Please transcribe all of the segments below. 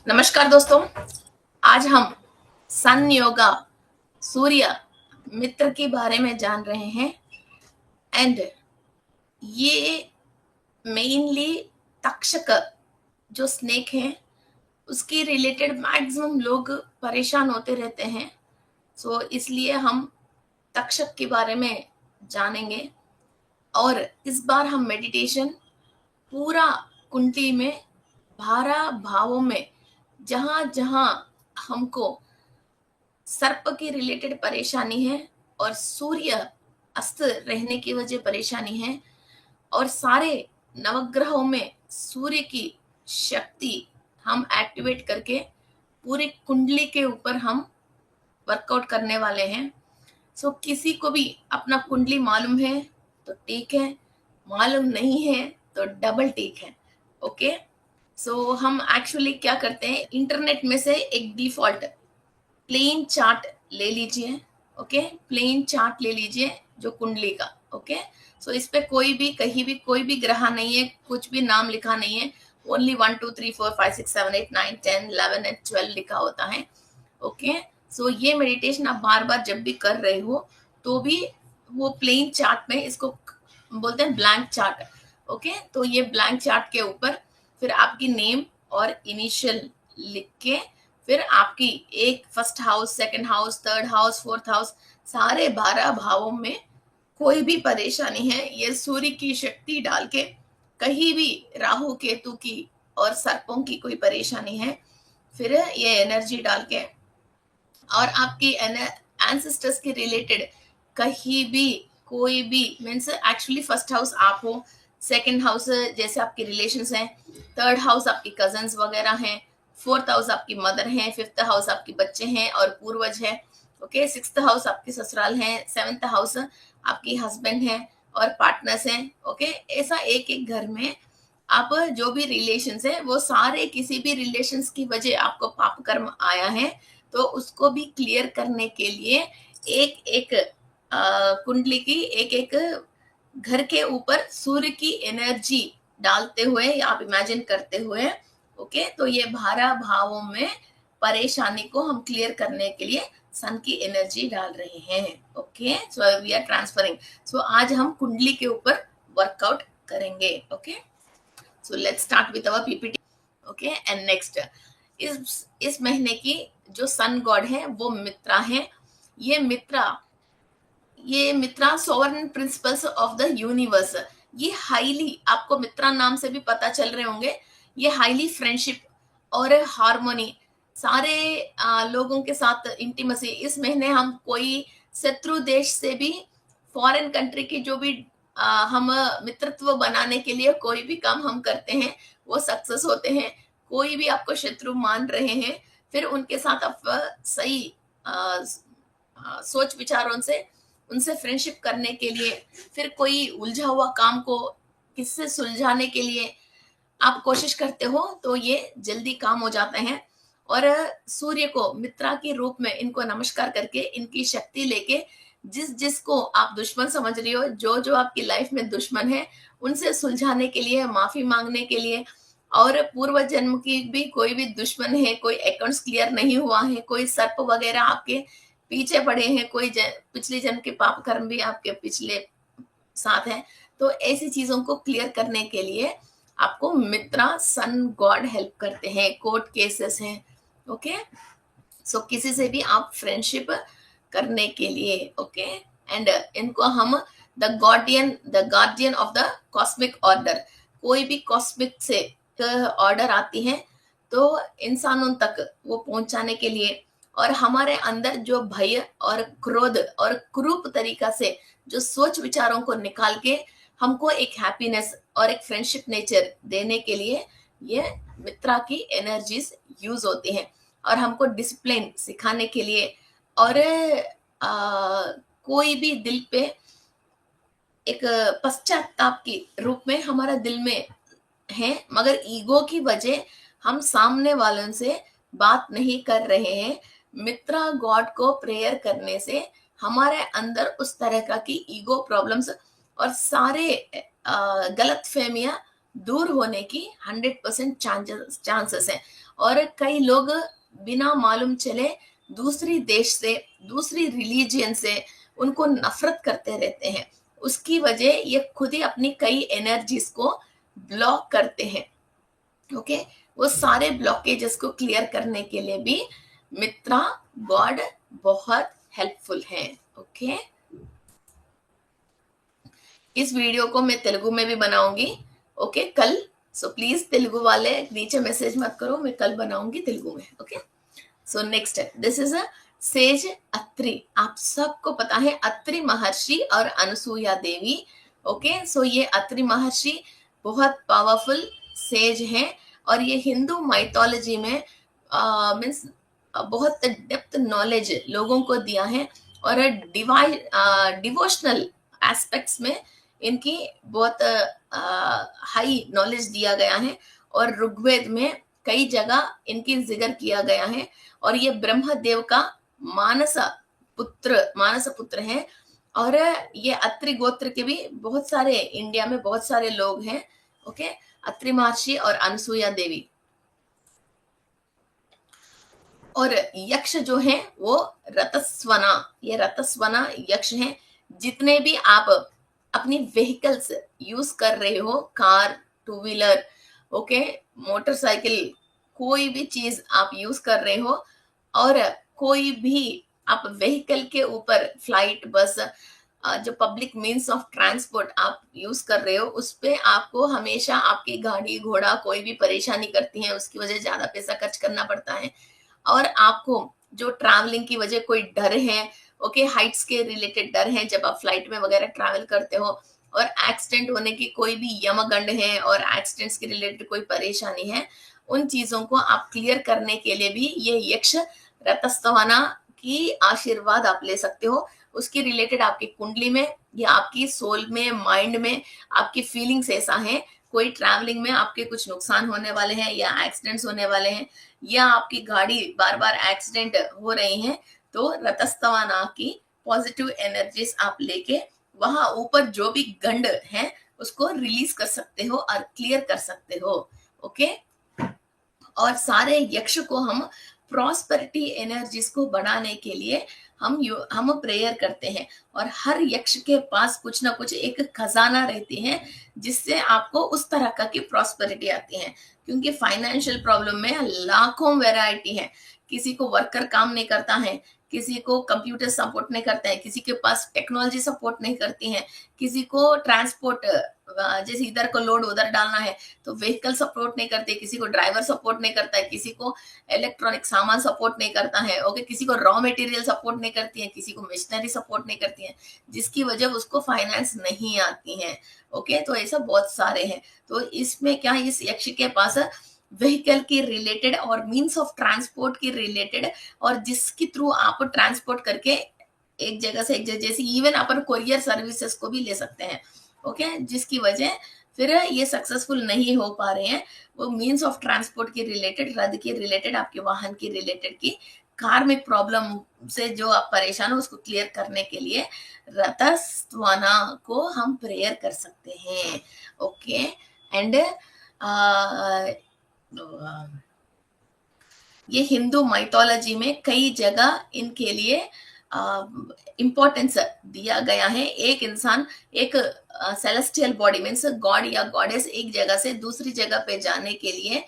नमस्कार दोस्तों। आज हम सन योगा सूर्य मित्र के बारे में जान रहे हैं। एंड ये मेनली तक्षक जो स्नेक है उसके रिलेटेड मैक्सिमम लोग परेशान होते रहते हैं। सो इसलिए हम तक्षक के बारे में जानेंगे। और इस बार हम मेडिटेशन पूरा कुंडली में 12 भावों में जहां जहां हमको सर्प की रिलेटेड परेशानी है और सूर्य अस्त रहने की वजह परेशानी है, और सारे नवग्रहों में सूर्य की शक्ति हम एक्टिवेट करके पूरी कुंडली के ऊपर हम वर्कआउट करने वाले हैं। सो किसी को भी अपना कुंडली मालूम है तो ठीक है, मालूम नहीं है तो डबल ठीक है। ओके। सो हम एक्चुअली क्या करते हैं, इंटरनेट में से एक डिफॉल्ट प्लेन चार्ट ले लीजिए। ओके, प्लेन चार्ट ले लीजिए जो कुंडली का। ओके। सो इस पे कोई भी कहीं भी कोई भी ग्रह नहीं है, कुछ भी नाम लिखा नहीं है। ओनली 1 2 3 4 5 6 7 8 9 10 11 एंड 12 लिखा होता है। ओके। सो ये मेडिटेशन आप बार बार जब भी कर रहे हो तो भी वो प्लेन चार्ट में, इसको बोलते हैं ब्लैंक चार्ट। ओके। तो ये ब्लैंक चार्ट के ऊपर फिर आपकी नेम और इनिशियल लिख के, फिर आपकी एक first house, second house, third house, fourth house, सारे 12 भावों में कोई भी परेशानी है ये सूर्य की शक्ति डाल के, कहीं भी राहु केतु की और सर्पों की कोई परेशानी है, फिर ये एनर्जी डाल के और आपकी एंसेस्टर्स के रिलेटेड कहीं भी कोई भी मीन्स, एक्चुअली फर्स्ट हाउस आप हो, सेकंड हाउस जैसे आपके रिलेशंस हैं, थर्ड हाउस आपकी कजन्स वगैरह हैं, फोर्थ हाउस आपकी मदर है, फिफ्थ हाउस आपके बच्चे हैं और पूर्वज है। ओके। सिक्स्थ हाउस आपके ससुराल हैं, सेवेंथ हाउस आपकी हस्बैंड है और पार्टनर्स हैं। ओके। ऐसा एक एक घर में आप जो भी रिलेशंस है वो सारे, किसी भी रिलेशंस की वजह आपको पाप कर्म आया है तो उसको भी क्लियर करने के लिए एक एक कुंडली की एक एक घर के ऊपर सूर्य की एनर्जी डालते हुए या आप इमेजिन करते हुए, ओके, तो ये 12 भावों में परेशानी को हम क्लियर करने के लिए सन की एनर्जी डाल रहे हैं। Okay. So we are transferring. So आज हम कुंडली के ऊपर वर्कआउट करेंगे। Okay. So let's start with our PPT. Okay. And next, इस महीने की जो सन गॉड है वो मित्रा है। ये Mitra sovereign principles of the universe. ये हाईली, आपको मित्रा नाम से भी पता चल रहे होंगे, ये हाईली फ्रेंडशिप और हार्मोनी, सारे लोगों के साथ इंटीमेसी। इस महीने हम कोई शत्रु देश से भी, फॉरेन कंट्री की जो भी हम मित्रत्व बनाने के लिए कोई भी काम हम करते हैं वो सक्सेस होते हैं। कोई भी आपको शत्रु मान रहे हैं, फिर उनके साथ आप सही सोच विचारों से उनसे फ्रेंडशिप करने के लिए, फिर कोई उलझा हुआ काम को किससे सुलझाने के लिए आप कोशिश करते हो तो ये जल्दी काम हो जाते हैं। और सूर्य को मित्रा के रूप में इनको नमस्कार करके, इनकी शक्ति लेके, जिस जिसको आप दुश्मन समझ रही हो, जो जो आपकी लाइफ में दुश्मन है, उनसे सुलझाने के लिए, माफी मांगने के लिए, और पूर्व जन्म की भी कोई भी दुश्मन है, कोई अकाउंट्स क्लियर नहीं हुआ है, कोई सर्प वगैरह आपके पीछे पड़े हैं, कोई पिछले जन्म के पाप कर्म भी आपके पिछले साथ हैं, तो ऐसी चीजों को क्लियर करने के लिए आपको मित्रा सन गॉड हेल्प करते हैं। कोर्ट केसेस हैं। ओके। सो किसी से भी आप फ्रेंडशिप करने के लिए, ओके, एंड इनको हम the guardian of the cosmic order, कोई भी कॉस्मिक से ऑर्डर आती है तो इंसानों तक वो पहुंचाने के लिए, और हमारे अंदर जो भय और क्रोध और क्रूप तरीका से जो सोच विचारों को निकाल के हमको एक हैप्पीनेस और एक फ्रेंडशिप नेचर देने के लिए ये मित्रा की एनर्जीज यूज होती हैं, और हमको डिसिप्लिन सिखाने के लिए, और कोई भी दिल पे एक पश्चाताप की रूप में हमारा दिल में है, मगर ईगो की वजह हम सामने वालों से बात नहीं कर रहे हैं। मित्रा गॉड को प्रेयर करने से हमारे अंदर उस तरह का की ईगो प्रॉब्लम्स और सारे गलत फहमियां दूर होने की 100% चांसेस हैं। और कई लोग बिना मालूम चले दूसरी देश से, दूसरी रिलीजन से उनको नफरत करते रहते हैं। उसकी वजह ये खुद ही अपनी कई एनर्जीज को ब्लॉक करते हैं। ओके, वो सारे ब्लॉकेजेस को क्लियर करने के लिए भी मित्रा गॉड बहुत हेल्पफुल है। ओके, इस वीडियो को मैं तेलुगु में भी बनाऊंगी। ओके, कल। सो प्लीज तेलुगु वाले नीचे मैसेज मत करो, मैं कल बनाऊंगी तेलुगु में। Okay, so next, this is a says Atri. आप सबको पता है अत्रि महर्षि और अनसुया देवी। ओके, सो ये अत्रि महर्षि बहुत पावरफुल सेज हैं और ये हिंदू माइथोलॉजी में मीन्स बहुत डेप्थ नॉलेज लोगों को दिया है और डिवोशनल एस्पेक्ट्स में इनकी बहुत हाई नॉलेज दिया गया है और ऋग्वेद में कई जगह इनकी जिक्र किया गया है। और ये ब्रह्मदेव का मानस पुत्र है। और ये अत्रि गोत्र के भी बहुत सारे इंडिया में बहुत सारे लोग हैं। ओके, अत्रि महर्षि और अनसुया देवी। और यक्ष जो है वो रतस्वना, ये रतस्वना यक्ष हैं। जितने भी आप अपनी व्हीकल्स यूज कर रहे हो, car, two wheeler, okay, motorcycle, कोई भी चीज आप यूज कर रहे हो और कोई भी आप व्हीकल के ऊपर फ्लाइट, बस, जो पब्लिक मीन्स ऑफ ट्रांसपोर्ट आप यूज कर रहे हो, उस पे आपको हमेशा आपकी गाड़ी घोड़ा कोई भी परेशानी करती है, उसकी वजह ज्यादा पैसा खर्च करना पड़ता है। और आपको जो ट्रैवलिंग की वजह कोई डर है, ओके, हाइट्स के रिलेटेड डर है जब आप फ्लाइट में वगैरह ट्रैवल करते हो, और एक्सीडेंट होने की कोई भी यमगंड है और एक्सीडेंट्स के रिलेटेड कोई परेशानी है, उन चीजों को आप क्लियर करने के लिए भी ये यक्ष रतस्तवना की आशीर्वाद आप ले सकते हो। उसकी रिलेटेड आपकी कुंडली में या आपकी सोल में, माइंड में आपकी फीलिंग्स ऐसा है, कोई ट्रैवलिंग में आपके कुछ नुकसान होने वाले हैं या एक्सीडेंट्स होने वाले हैं या आपकी गाड़ी बार बार एक्सीडेंट हो रही है, तो रतस्तवाना की पॉजिटिव एनर्जीज आप लेके वहां ऊपर जो भी गंड है उसको रिलीज कर सकते हो और क्लियर कर सकते हो। ओके, और सारे यक्ष को हम प्रॉस्पेरिटी एनर्जीज को बढ़ाने के लिए हम प्रेयर करते हैं। और हर यक्ष के पास कुछ ना कुछ एक खजाना रहती है जिससे आपको उस तरह का की प्रॉस्पेरिटी आती है। क्योंकि फाइनेंशियल प्रॉब्लम में लाखों वैरायटी है। किसी को वर्कर काम नहीं करता है, किसी को कंप्यूटर सपोर्ट नहीं करता है, किसी के पास टेक्नोलॉजी सपोर्ट नहीं करती है, किसी को ट्रांसपोर्ट, जैसे इधर को लोड उधर डालना है तो व्हीकल सपोर्ट नहीं करते, किसी को ड्राइवर सपोर्ट नहीं करता है, किसी को इलेक्ट्रॉनिक सामान सपोर्ट नहीं करता है, ओके, किसी को रॉ मटेरियल सपोर्ट नहीं करती है, किसी को मशीनरी सपोर्ट नहीं करती है, जिसकी वजह उसको फाइनेंस नहीं आती है। ओके, तो ऐसा बहुत सारे हैं। तो इसमें क्या, इस यक्ष के पास व्हीकल के रिलेटेड और मीन्स ऑफ ट्रांसपोर्ट के रिलेटेड, और जिसके थ्रू आप ट्रांसपोर्ट करके एक जगह से एक जगह, जैसे इवन अपन कोरियर सर्विसेज को भी ले सकते हैं। ओके, जिसकी वजह फिर ये सक्सेसफुल नहीं हो पा रहे हैं, वो मीन्स ऑफ ट्रांसपोर्ट के रिलेटेड, रद्द के रिलेटेड, आपके वाहन के रिलेटेड की कार्मिक प्रॉब्लम से जो आप परेशान हो उसको क्लियर करने के लिए रतस्वाना को हम प्रेयर कर सकते हैं। ओके, एंड ये हिंदू माइथोलॉजी में कई जगह इनके लिए इम्पोर्टेंस दिया गया है। एक इंसान, एक सेलेस्टियल बॉडी मीन्स गॉड या गॉडेस एक जगह से दूसरी जगह पे जाने के लिए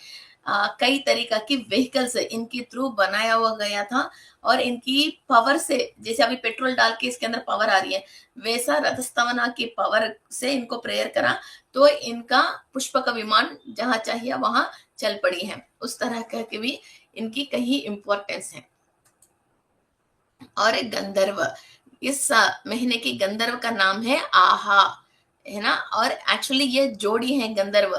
कई तरीका की व्हीकल्स इनके थ्रू बनाया हुआ गया था। और इनकी पावर से, जैसे अभी पेट्रोल डाल के इसके अंदर पावर आ रही है, वैसा रथस्तवना की पावर से इनको प्रेयर करा तो इनका पुष्प का विमान जहां चाहिए वहां चल पड़ी है। उस तरह के भी इनकी कहीं इंपॉर्टेंस है। और गंधर्व, इस महीने की गंधर्व का नाम है आहा, है ना। और एक्चुअली ये जोड़ी है गंधर्व।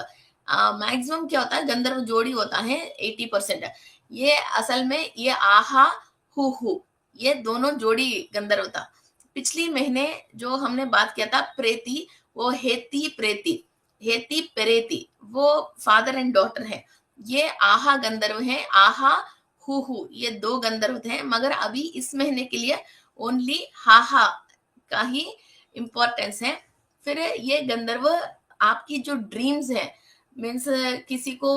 मैक्सिमम क्या होता है, गंधर्व जोड़ी होता है 80%। ये असल में ये आहा हु ये दोनों जोड़ी गंधर्व था। पिछली महीने जो हमने बात किया था प्रेती, वो हेती प्रेती, हेती पेरेती, वो फादर एंड डॉटर है। ये आहा गंधर्व है, आहा हु ये दो गंधर्व थे। मगर अभी इस महीने के लिए ओनली हाहा का ही इंपॉर्टेंस है। फिर ये गंधर्व आपकी जो ड्रीम्स है, मीन्स किसी को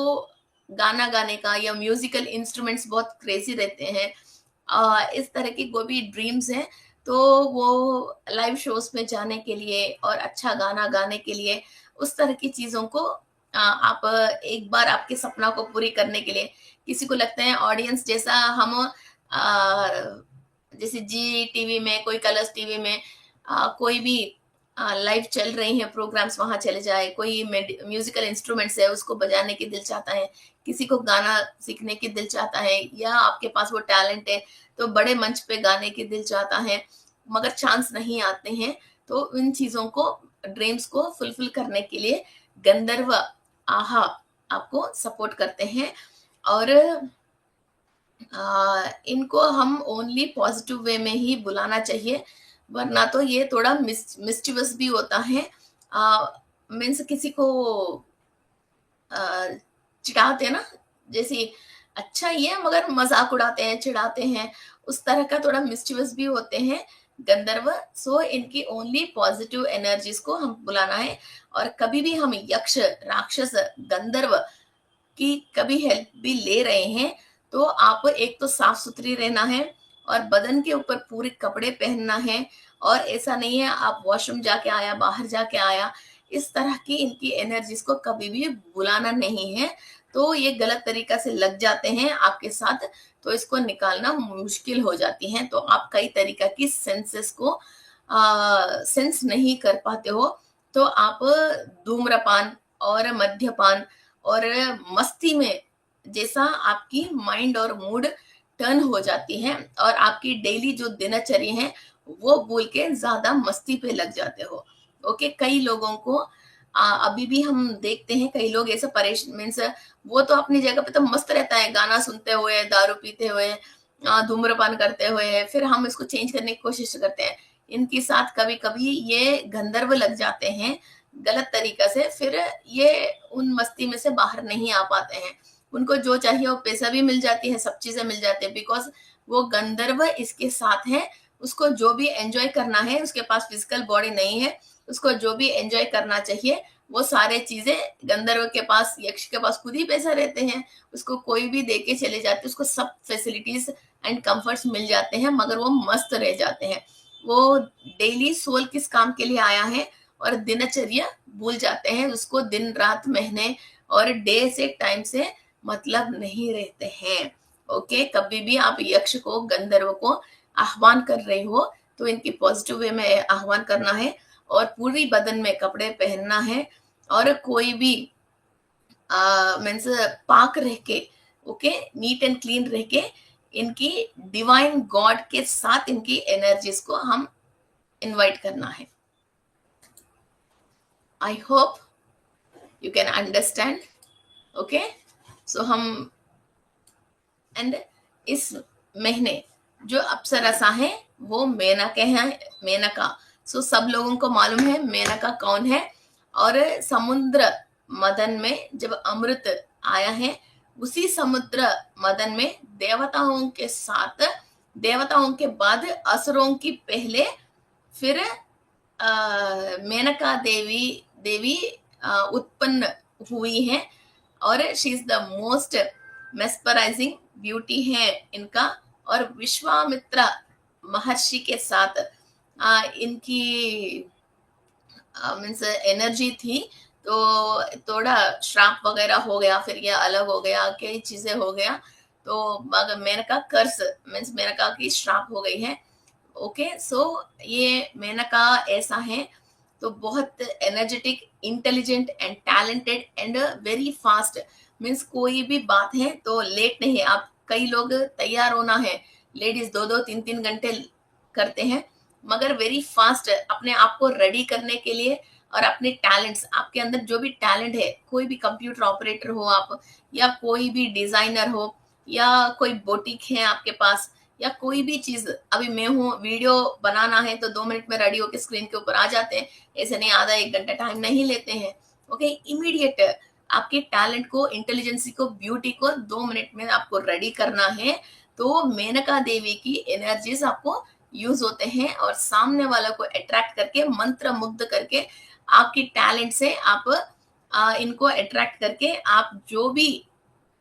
गाना गाने का या म्यूजिकल इंस्ट्रूमेंट्स बहुत क्रेजी रहते हैं, इस तरह की कोई भी ड्रीम्स हैं, तो वो लाइव शोज में जाने के लिए और अच्छा गाना गाने के लिए, उस तरह की चीजों को आप एक बार आपके सपना को पूरी करने के लिए, किसी को लगता है ऑडियंस जैसा हम जैसे जी टीवी में, कोई कलर्स टीवी में कोई भी लाइव चल रही हैं प्रोग्राम्स, वहां चले जाए, कोई म्यूजिकल इंस्ट्रूमेंट्स है उसको बजाने की दिल चाहता है, किसी को गाना सीखने की दिल चाहता है, या आपके पास वो टैलेंट है तो बड़े मंच पे गाने की दिल चाहता है, मगर चांस नहीं आते हैं, तो इन चीजों को, ड्रीम्स को फुलफिल करने के लिए गंधर्व आहा आपको सपोर्ट करते हैं। और इनको हम ओनली पॉजिटिव वे में ही बुलाना चाहिए, वरना तो ये थोड़ा मिस्चिवस भी होता है। मीन्स किसी को चिढ़ाते हैं ना, जैसे अच्छा ही है मगर मजाक उड़ाते हैं, चिढ़ाते हैं, उस तरह का थोड़ा मिस्चिवस भी होते हैं गंधर्व। सो इनकी ओनली पॉजिटिव एनर्जीज को हम बुलाना है, और कभी भी हम यक्ष, राक्षस, गंधर्व की कभी हेल्प भी ले रहे हैं तो आप एक तो साफ सुथरी रहना है, और बदन के ऊपर पूरे कपड़े पहनना है, और ऐसा नहीं है आप वॉशरूम जाके आया, बाहर जाके आया, इस तरह की इनकी एनर्जीज को कभी भी बुलाना नहीं है। तो ये गलत तरीका से लग जाते हैं आपके साथ, तो इसको निकालना मुश्किल हो जाती है। तो आप कई तरीका की सेंसेस को सेंस नहीं कर पाते हो, तो आप धूम्रपान और मद्यपान और मस्ती में, जैसा आपकी माइंड और मूड टर्न हो जाती है, और आपकी डेली जो दिनचर्या है वो भूल के ज्यादा मस्ती पे लग जाते हो। ओके, कई लोगों को अभी भी हम देखते हैं, कई लोग ऐसे परेशान, मीन्स वो तो अपनी जगह पे तो मस्त रहता है, गाना सुनते हुए, दारू पीते हुए, धूम्रपान करते हुए, फिर हम इसको चेंज करने की कोशिश करते हैं। इनके साथ कभी कभी ये गंधर्व लग जाते हैं गलत तरीका से, फिर ये उन मस्ती में से बाहर नहीं आ पाते हैं। उनको जो चाहिए वो पैसा भी मिल जाती है, सब चीजें मिल जाती है, बिकॉज वो गंधर्व इसके साथ है। उसको जो भी एंजॉय करना है, उसके पास फिजिकल बॉडी नहीं है, उसको जो भी एंजॉय करना चाहिए वो सारे चीजें गंधर्व के पास, यक्ष के पास खुद ही पैसा रहते हैं, उसको कोई भी दे के चले जाते, उसको सब फैसिलिटीज एंड कंफर्ट्स मिल जाते हैं, मगर वो मस्त रह जाते हैं। वो डेली सोल किस काम के लिए आया है और दिनचर्या भूल जाते हैं, उसको दिन रात महीने और डे से टाइम से मतलब नहीं रहते हैं। ओके, कभी भी आप यक्ष को, गंधर्व को आह्वान कर रहे हो तो इनकी पॉजिटिव वे में आह्वान करना है, और पूरी बदन में कपड़े पहनना है, और कोई भी मीन्स पाक रह के, ओके, नीट एंड क्लीन रह के, इनकी डिवाइन गॉड के साथ इनकी एनर्जीज को हम इनवाइट करना है। I hope you can understand. Okay, so हम एंड इस महीने जो अप्सरसा है वो मेनका है, मेनका। सो सब लोगों को मालूम है मेनका कौन है। और समुद्र मदन में जब अमृत आया है, उसी समुद्र मदन में देवताओं के साथ, देवताओं के बाद असुरों की पहले, फिर मेनका देवी देवी उत्पन्न हुई है, और she is the most mesmerising beauty है इनका। और विश्वामित्र महर्षि के साथ इनकी मीन्स एनर्जी थी, तो थोड़ा श्राप वगैरह हो गया, फिर ये अलग हो गया, कई चीजें हो गया, तो मगर मेनका कर्स, मीन्स मेनका की श्राप हो गई है। ओके, सो ये मेनका ऐसा है, तो बहुत energetic, intelligent and talented and very fast. Means कोई भी बात है तो लेट नहीं, आप कई लोग तैयार होना है, लेडीज 2-2, 3-3 घंटे करते हैं, मगर वेरी फास्ट अपने आप को रेडी करने के लिए, और अपने टैलेंट्स, आपके अंदर जो भी टैलेंट है, कोई भी कंप्यूटर ऑपरेटर हो आप, या कोई भी डिजाइनर हो, या कोई बोटिक है आपके पास, या कोई भी चीज, अभी मैं हूँ, वीडियो बनाना है तो 2 मिनट में रेडी होकर स्क्रीन के ऊपर आ जाते हैं, ऐसे नहीं आधा 1 घंटा टाइम नहीं लेते हैं। ओके, इमीडिएट आपके टैलेंट को, इंटेलिजेंसी को, ब्यूटी को 2 मिनट में आपको रेडी करना है, तो मेनका देवी की एनर्जीज आपको यूज होते हैं, और सामने वाला को अट्रैक्ट करके, मंत्र मुग्ध करके, आपकी टैलेंट से आप इनको अट्रैक्ट करके, आप जो भी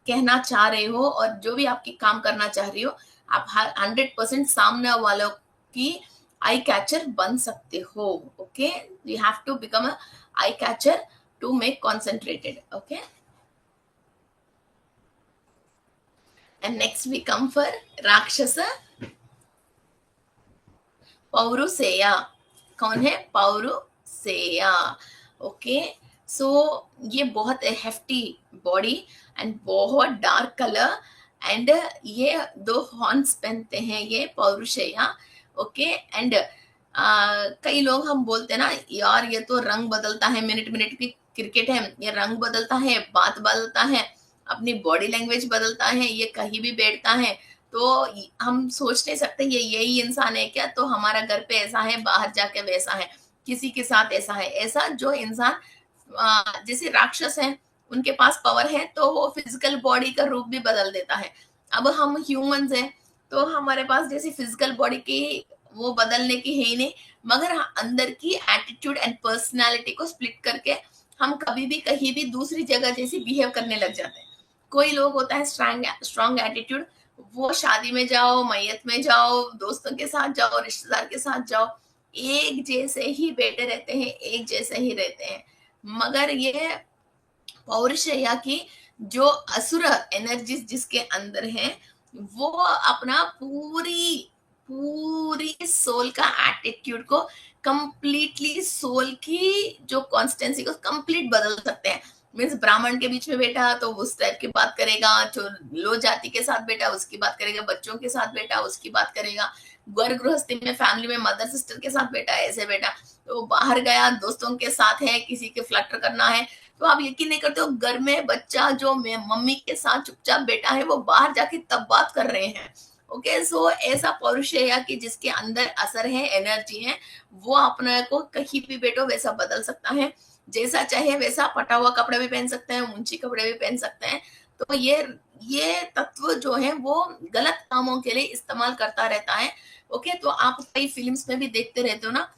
कहना चाह रहे हो और जो भी आपकी काम करना चाह रही हो, आप 100% सामने वालों की आई कैचर बन सकते हो. Okay, you have to become a eye catcher to make concentrated. Okay, and next we come for राक्षस पौरुसेया. कौन है? पौरुसेया. ओके, सो ये बहुत हेफ्टी बॉडी एंड बहुत डार्क कलर एंड ये 2 हॉर्न्स पहनते हैं ये पौरुषेया. ओके, एंड कई लोग हम बोलते हैं ना यार ये तो रंग बदलता है, मिनट मिनट की क्रिकेट है, ये रंग बदलता है, बात बदलता है, अपनी बॉडी लैंग्वेज बदलता है, ये कहीं भी बैठता है. तो हम सोच नहीं सकते ये यही इंसान है क्या? तो हमारा घर पे ऐसा है, बाहर जाके वैसा है, किसी के साथ ऐसा है. ऐसा जो इंसान जैसे राक्षस है, उनके पास पावर है तो वो फिजिकल बॉडी का रूप भी बदल देता है. अब हम ह्यूमंस हैं तो हमारे पास जैसी फिजिकल बॉडी की वो बदलने की है ही नहीं, मगर अंदर की एटीट्यूड एंड पर्सनालिटी को स्प्लिट करके हम कभी भी कहीं भी दूसरी जगह जैसी बिहेव करने लग जाते हैं. कोई लोग होता है स्ट्रांग एटीट्यूड, वो शादी में जाओ, मैयत में जाओ, दोस्तों के साथ जाओ, रिश्तेदार के साथ जाओ, एक जैसे ही बैठे रहते हैं, एक जैसे ही रहते हैं. मगर ये पौरुषया की जो असुर एनर्जीज जिसके अंदर है, वो अपना पूरी पूरी सोल का एटीट्यूड को कंप्लीटली, सोल की जो कॉन्स्टेंसी को कंप्लीट बदल सकते हैं. मीन्स ब्राह्मण के बीच में बैठा तो उस टाइप की बात करेगा, जो लो जाति के साथ बैठा उसकी बात करेगा, बच्चों के साथ बैठा उसकी बात करेगा, घर गृहस्थी में फैमिली में मदर सिस्टर के साथ बैठा ऐसे बैठा, तो बाहर गया दोस्तों के साथ है, किसी के फ्लटर करना है, तो आप यकीन नहीं करते हो घर में बच्चा जो मम्मी के साथ चुपचाप बैठा है वो बाहर जाके तब बात कर रहे हैं. ओके, सो ऐसा पौरुषेया की जिसके अंदर असर है, एनर्जी है, वो अपने को कहीं भी बैठो वैसा बदल सकता है. जैसा चाहे वैसा फटा हुआ कपड़े भी पहन सकते हैं, ऊंची कपड़े भी पहन सकते हैं. तो ये तत्व जो है वो गलत कामों के लिए इस्तेमाल करता रहता है. ओके, तो आप कई फिल्म्स में भी देखते रहते हो ना,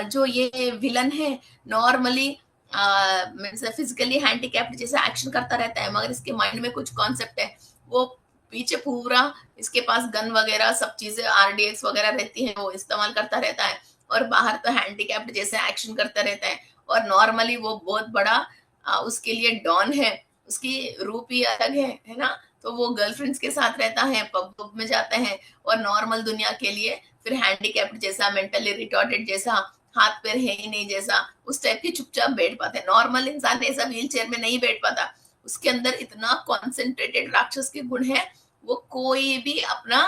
जो ये विलन है नॉर्मली फिजिकली हैंडीकैप्ड जैसे एक्शन करता रहता है, मगर इसके माइंड में कुछ कॉन्सेप्ट है, वो पीछे पूरा इसके पास गन वगैरह सब चीजें आरडीएक्स वगैरह रहती है, वो इस्तेमाल करता रहता है, और बाहर तो हैंडीकैप्ड जैसे एक्शन करता रहता है. और नॉर्मली वो बहुत बड़ा उसके लिए डॉन है, उसकी रूप ही अलग है ना. तो वो गर्लफ्रेंड्स के साथ रहता है, पब में जाते हैं, और नॉर्मल दुनिया के लिए फिर हैंडीकैप्ड जैसा, मेंटली रिटॉर्टेड जैसा, हाथ पैर है ही नहीं जैसा, उस टाइप की चुपचाप बैठ पाते हैं. नॉर्मल इंसान ऐसा व्हील चेयर में नहीं बैठ पाता, उसके अंदर इतना कॉन्सेंट्रेटेड राक्षस के गुण है, वो कोई भी अपना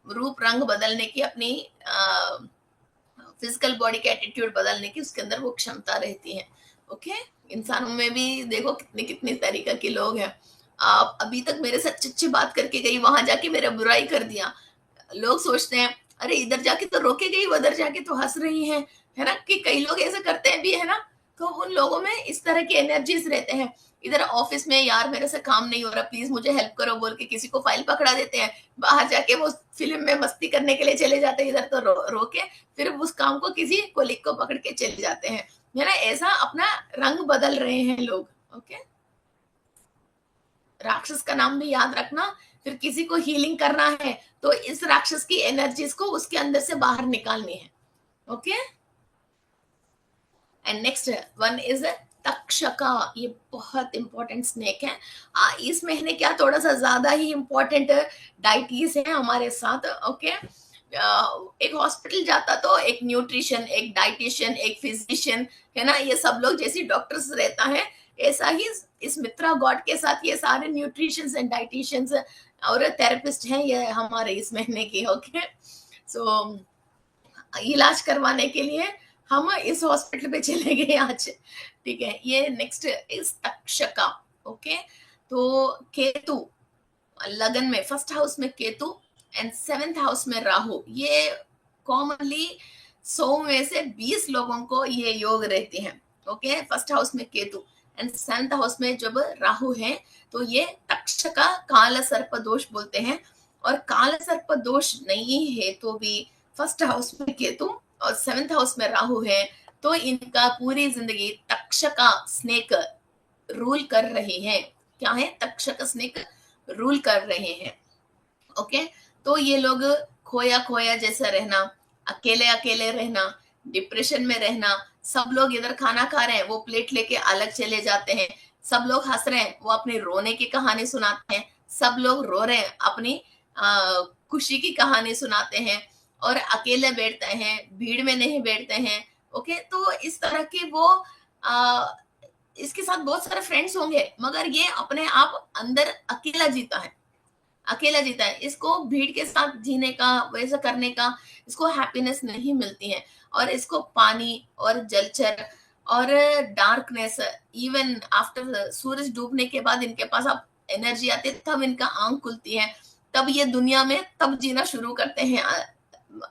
रूप रंग बदलने की, अपनी फिजिकल बॉडी का एटीट्यूड बदलने की उसके अंदर वो क्षमता रहती है. ओके, इंसानों में भी देखो कितने कितने तरीके के लोग हैं. आप अभी तक मेरे से अच्छी अच्छी बात करके गई, वहां जाके मेरा बुराई कर दिया. लोग सोचते हैं अरे इधर जाके तो रोके गई, उधर जाके तो हंस रही है ना, कि कई लोग ऐसे करते हैं भी, है ना. तो उन लोगों में इस तरह के एनर्जीज रहते हैं. इधर ऑफिस में यार मेरे से काम नहीं हो रहा, प्लीज मुझे हेल्प करो बोल के किसी को फाइल पकड़ा देते हैं, बाहर जाके वो फिल्म में मस्ती करने के लिए चले जाते हैं, इधर तो रोके फिर उस काम को किसी कोलिग को पकड़ के चले जाते हैं, है ना. ऐसा अपना रंग बदल रहे हैं लोग. ओके, राक्षस का नाम भी याद रखना. फिर किसी को हीलिंग करना है तो इस राक्षस की एनर्जीज को उसके अंदर से बाहर निकालनी है. Okay, and next one is Takshaka. ये बहुत इंपॉर्टेंट स्नेक है. इस महीने क्या थोड़ा सा ज्यादा ही इंपॉर्टेंट डाइटीज है हमारे साथ. ओके, एक हॉस्पिटल जाता तो एक न्यूट्रिशन, एक डाइटिशियन, एक फिजिशियन, है ना, ये सब लोग जैसी डॉक्टर्स रहता है, ऐसा ही इस मित्रा गॉड के साथ ये सारे न्यूट्रिशंस एंड डाइटिशियंस और थेरेपिस्ट हैं ये हमारे इस महीने की. ओके, सो इलाज करवाने के लिए हम इस हॉस्पिटल पे चले गए आज. ठीक है, ये नेक्स्ट इस तक्षका. ओके, तो केतु लगन में फर्स्ट हाउस में केतु एंड 7th हाउस में राहु. ये कॉमनली 100 में से 20 लोगों को ये योग रहते हैं. ओके, फर्स्ट हाउस में केतु एंड 7th हाउस में जब राहु है तो ये तक्षका काल सर्प दोष बोलते हैं. और काल सर्प दोष नहीं है तो भी फर्स्ट हाउस में केतु और 7th हाउस में राहु है, तो इनका पूरी जिंदगी तक्षका स्नेक रूल कर रही है. क्या है, तक्षक स्नेक रूल कर रहे हैं। ओके, तो ये लोग खोया खोया जैसा रहना, अकेले अकेले रहना, डिप्रेशन में रहना, सब लोग इधर खाना खा रहे हैं, वो प्लेट लेके अलग चले जाते हैं, सब लोग हंस रहे हैं, वो अपनी रोने की कहानी सुनाते हैं, सब लोग रो रहे हैं, अपनी खुशी की कहानी सुनाते हैं, और अकेले बैठते हैं, भीड़ में नहीं बैठते हैं। ओके, तो इस तरह के वो आ, इसके साथ बहुत सारे फ्रेंड्स होंगे, मगर ये अपने आप अंदर अकेला जीता है, अकेला जीता है। इसको भीड़ के साथ जीने का, वैसा करने का, इसको हैप्पीनेस नहीं मिलती है। और इसको पानी और जलचर और डार्कनेस, इवन आफ्टर सूरज डूबने के बाद इनके पास अब एनर्जी आती है, तब इनका आंख खुलती है, तब ये दुनिया में तब जीना शुरू करते हैं।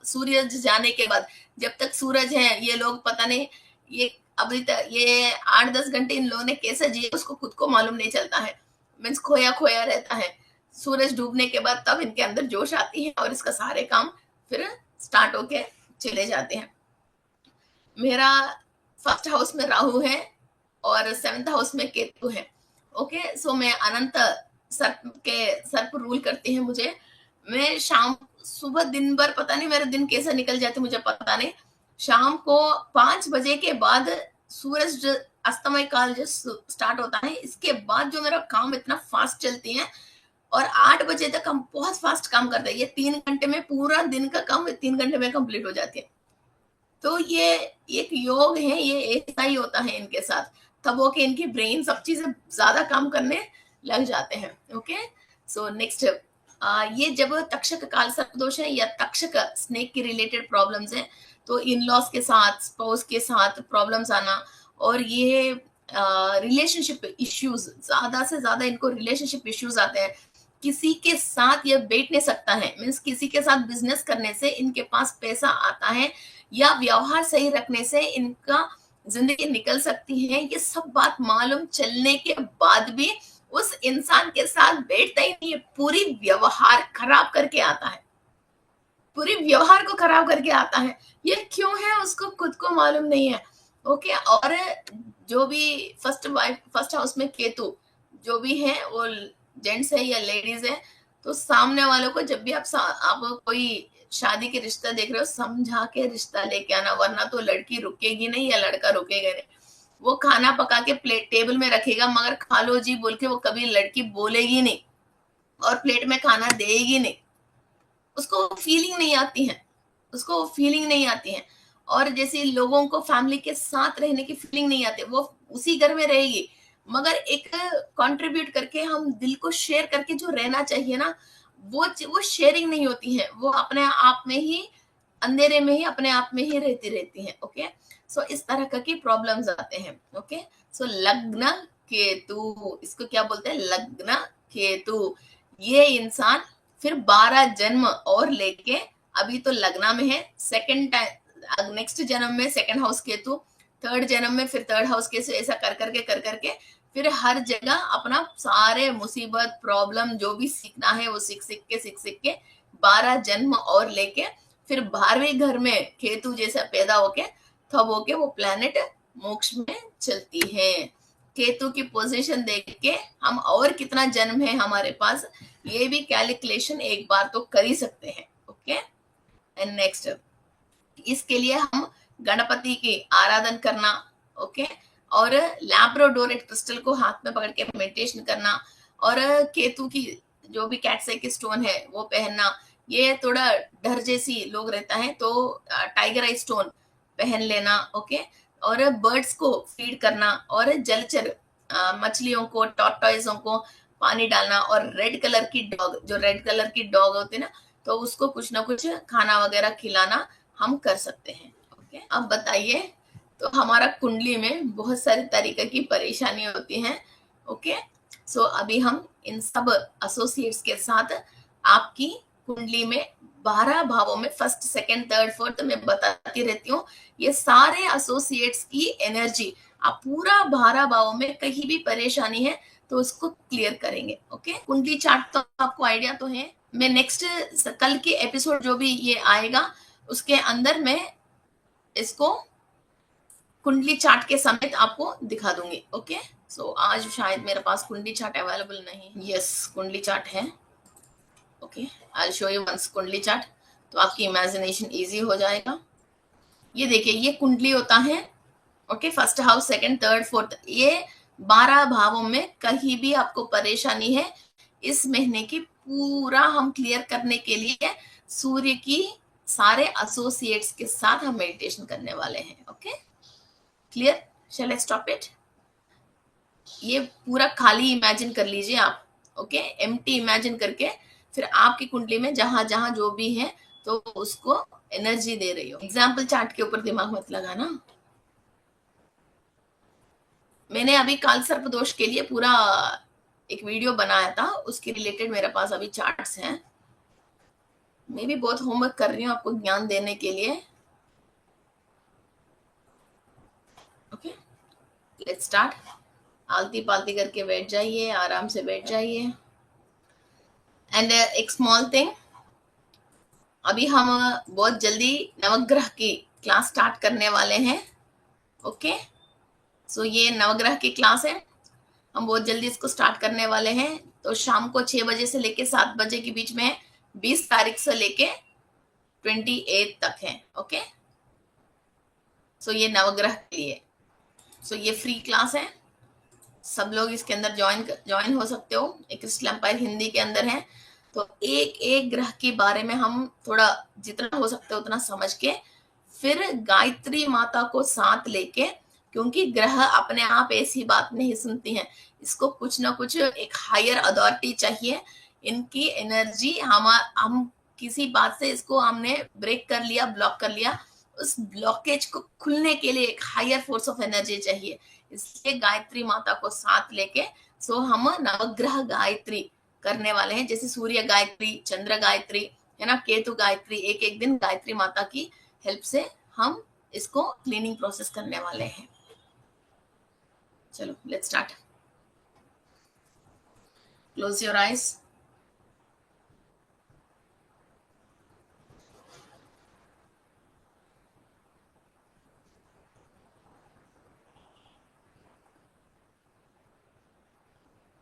सूर्य जाने के बाद, जब तक सूरज है ये लोग पता नहीं, ये अभी तक ये 8-10 घंटे इन लोगों ने कैसे जिए उसको खुद को मालूम नहीं चलता है, मीन्स खोया खोया रहता है। सूरज डूबने के बाद तब इनके अंदर जोश आती है और इसका सारे काम फिर स्टार्ट होके चले जाते हैं। मेरा फर्स्ट हाउस में राहु है और 7th हाउस में केतु है। ओके, सो मैं अनंत सर्प रूल करती है मुझे। मैं शाम सुबह दिन भर पता नहीं मेरा दिन कैसे निकल जाते मुझे पता नहीं। शाम को 5 बजे के बाद सूरज अस्तमय काल जो स्टार्ट होता है, इसके बाद जो मेरा काम इतना फास्ट चलती है, और 8 बजे तक हम बहुत फास्ट काम करते हैं। ये 3 घंटे में पूरा दिन का काम 3 घंटे में कंप्लीट हो जाती है। तो ये एक योग है, ये ऐसा ही होता है इनके साथ, तब वो कि इनकी ब्रेन सब चीजें ज्यादा काम करने लग जाते हैं। ओके, सो नेक्स्ट, ये जब तक्षक काल सर्प दोष है या तक्षक स्नेक के रिलेटेड प्रॉब्लम्स हैं, तो इन लॉस के साथ, स्पाउस के साथ प्रॉब्लम्स आना, और ये रिलेशनशिप इश्यूज, ज्यादा से ज्यादा इनको रिलेशनशिप इश्यूज आते हैं। किसी के साथ ये बैठ नहीं सकता है, मीन्स किसी के साथ बिजनेस करने से इनके पास पैसा आता है, या व्यवहार सही रखने से इनका जिंदगी निकल सकती है। ये सब बात मालूम चलने के बाद भी उस इंसान के साथ बैठता ही नहीं है, पूरी व्यवहार खराब करके आता है, पूरी व्यवहार को खराब करके आता है। ये क्यों है उसको खुद को मालूम नहीं है। ओके, और जो भी फर्स्ट हाउस में केतु जो भी है, वो जेंट्स है या लेडीज है, तो सामने वालों को जब भी आप कोई शादी के रिश्ता देख रहे हो, समझा के रिश्ता लेके आना, वरना तो लड़की रुकेगी नहीं या लड़का रुकेगा नहीं। वो खाना पका के प्लेट टेबल में रखेगा, मगर खा लो जी बोल के वो कभी लड़की बोलेगी नहीं और प्लेट में खाना देगी नहीं, उसको फीलिंग नहीं आती है, उसको फीलिंग नहीं आती है। और जैसे लोगों को फैमिली के साथ रहने की फीलिंग नहीं आती, वो उसी घर में रहेगी, मगर एक कंट्रीब्यूट करके, हम दिल को शेयर करके जो रहना चाहिए ना, वो शेयरिंग नहीं होती है, वो अपने आप में ही, अंधेरे में ही, अपने आप में ही रहती है। ओके, सो इस तरह का की प्रॉब्लम्स आते हैं। ओके, सो लग्न केतु, इसको क्या बोलते हैं, लग्न केतु। ये इंसान फिर 12 जन्म और लेके, अभी तो लग्न में है, सेकंड टाइम नेक्स्ट जन्म में सेकंड हाउस केतु, थर्ड जन्म में फिर थर्ड हाउस केतु, ऐसा कर करके फिर हर जगह अपना सारे मुसीबत प्रॉब्लम जो भी सीखना है वो सीख के 12 जन्म और लेके फिर 12वें घर में केतु जैसा पैदा होके तब होके वो प्लेनेट मोक्ष में चलती है। केतु की पोजीशन देख के हम और कितना जन्म है हमारे पास, ये भी कैलकुलेशन एक बार तो कर ही सकते हैं। ओके, एंड नेक्स्ट, इसके लिए हम गणपति की आराधना करना। ओके, और लैब्राडोरेट क्रिस्टल को हाथ में पकड़ के मेडिटेशन करना, और केतु की जो भी कैटसाइक स्टोन है वो पहनना। ये थोड़ा डर जैसी लोग रहता है तो टाइगर आई स्टोन पहन लेना। ओके, और बर्ड्स को फीड करना, और जलचर मछलियों को, टॉर्टॉइजों को पानी डालना, और रेड कलर की डॉग, जो रेड कलर की डॉग होती है ना, तो उसको कुछ ना कुछ खाना वगैरह खिलाना हम कर सकते हैं। ओके, अब बताइए, तो हमारा कुंडली में बहुत सारी तरीके की परेशानी होती हैं। ओके, सो अभी हम इन सब एसोसिएट्स के साथ आपकी कुंडली में 12 भावों में फर्स्ट, सेकंड, थर्ड, फोर्थ में बताती रहती हूँ। ये सारे एसोसिएट्स की एनर्जी आप पूरा 12 भावों में कहीं भी परेशानी है तो उसको क्लियर करेंगे। ओके, कुंडली चार्ट तो आपको आइडिया तो है। मैं नेक्स्ट कल के एपिसोड जो भी ये आएगा उसके अंदर मैं इसको कुंडली चार्ट के समेत आपको दिखा दूंगी। ओके। सो आज शायद मेरे पास कुंडली चार्ट अवेलेबल नहीं। यस, कुंडली चार्ट है। Okay, I show you once कुंडली चार्ट, तो आपकी इमेजिनेशन इजी हो जाएगा। ये देखिए, ये कुंडली होता है। Okay, first house, second, third, fourth, ये 12 भावों में कहीं भी आपको परेशानी है, इस महीने की पूरा हम क्लियर करने के लिए सूर्य की सारे एसोसिएट्स के साथ हम मेडिटेशन करने वाले हैं। Okay, clear? Shall I stop it? ये पूरा खाली इमेजिन कर लीजिए आप। ओके, एम्प्टी इमेजिन करके फिर आपकी कुंडली में जहां जहां जो भी है तो उसको एनर्जी दे रही हो। एग्जाम्पल चार्ट के ऊपर दिमाग मत लगाना। मैंने अभी काल सर्प दोष के लिए पूरा एक वीडियो बनाया था, उसके रिलेटेड मेरे पास अभी चार्ट्स हैं। मैं भी बहुत होमवर्क कर रही हूँ आपको ज्ञान देने के लिए। Okay, let's start. आलती पालती करके बैठ जाइए, आराम से बैठ जाइए। एंड एक स्मॉल थिंग, अभी हम बहुत जल्दी नवग्रह की क्लास स्टार्ट करने वाले हैं। ओके, सो ये नवग्रह की क्लास है, हम बहुत जल्दी इसको स्टार्ट करने वाले हैं। तो शाम को 6 बजे से लेके 7 बजे के बीच में 20 तारीख से लेके 28 तक है। ओके, सो ये नवग्रह के लिए, सो ये फ्री क्लास है, सब लोग इसके अंदर ज्वाइन हो सकते हो। एक क्रिस्टल एम्पायर हिंदी के अंदर है, तो एक एक ग्रह के बारे में हम थोड़ा जितना हो सकता है उतना समझ के फिर गायत्री माता को साथ लेके, क्योंकि ग्रह अपने आप ऐसी बात नहीं सुनती हैं, इसको कुछ ना कुछ एक हायर अथॉरिटी चाहिए। इनकी एनर्जी हम किसी बात से इसको हमने ब्रेक कर लिया, ब्लॉक कर लिया, उस ब्लॉकेज को खुलने के लिए एक हायर फोर्स ऑफ एनर्जी चाहिए। इसलिए गायत्री माता को साथ लेके सो हम नवग्रह गायत्री करने वाले हैं, जैसे सूर्य गायत्री, चंद्र गायत्री है ना, केतु गायत्री, एक एक दिन गायत्री माता की हेल्प से हम इसको क्लीनिंग प्रोसेस करने वाले हैं। चलो let's start. Close your eyes.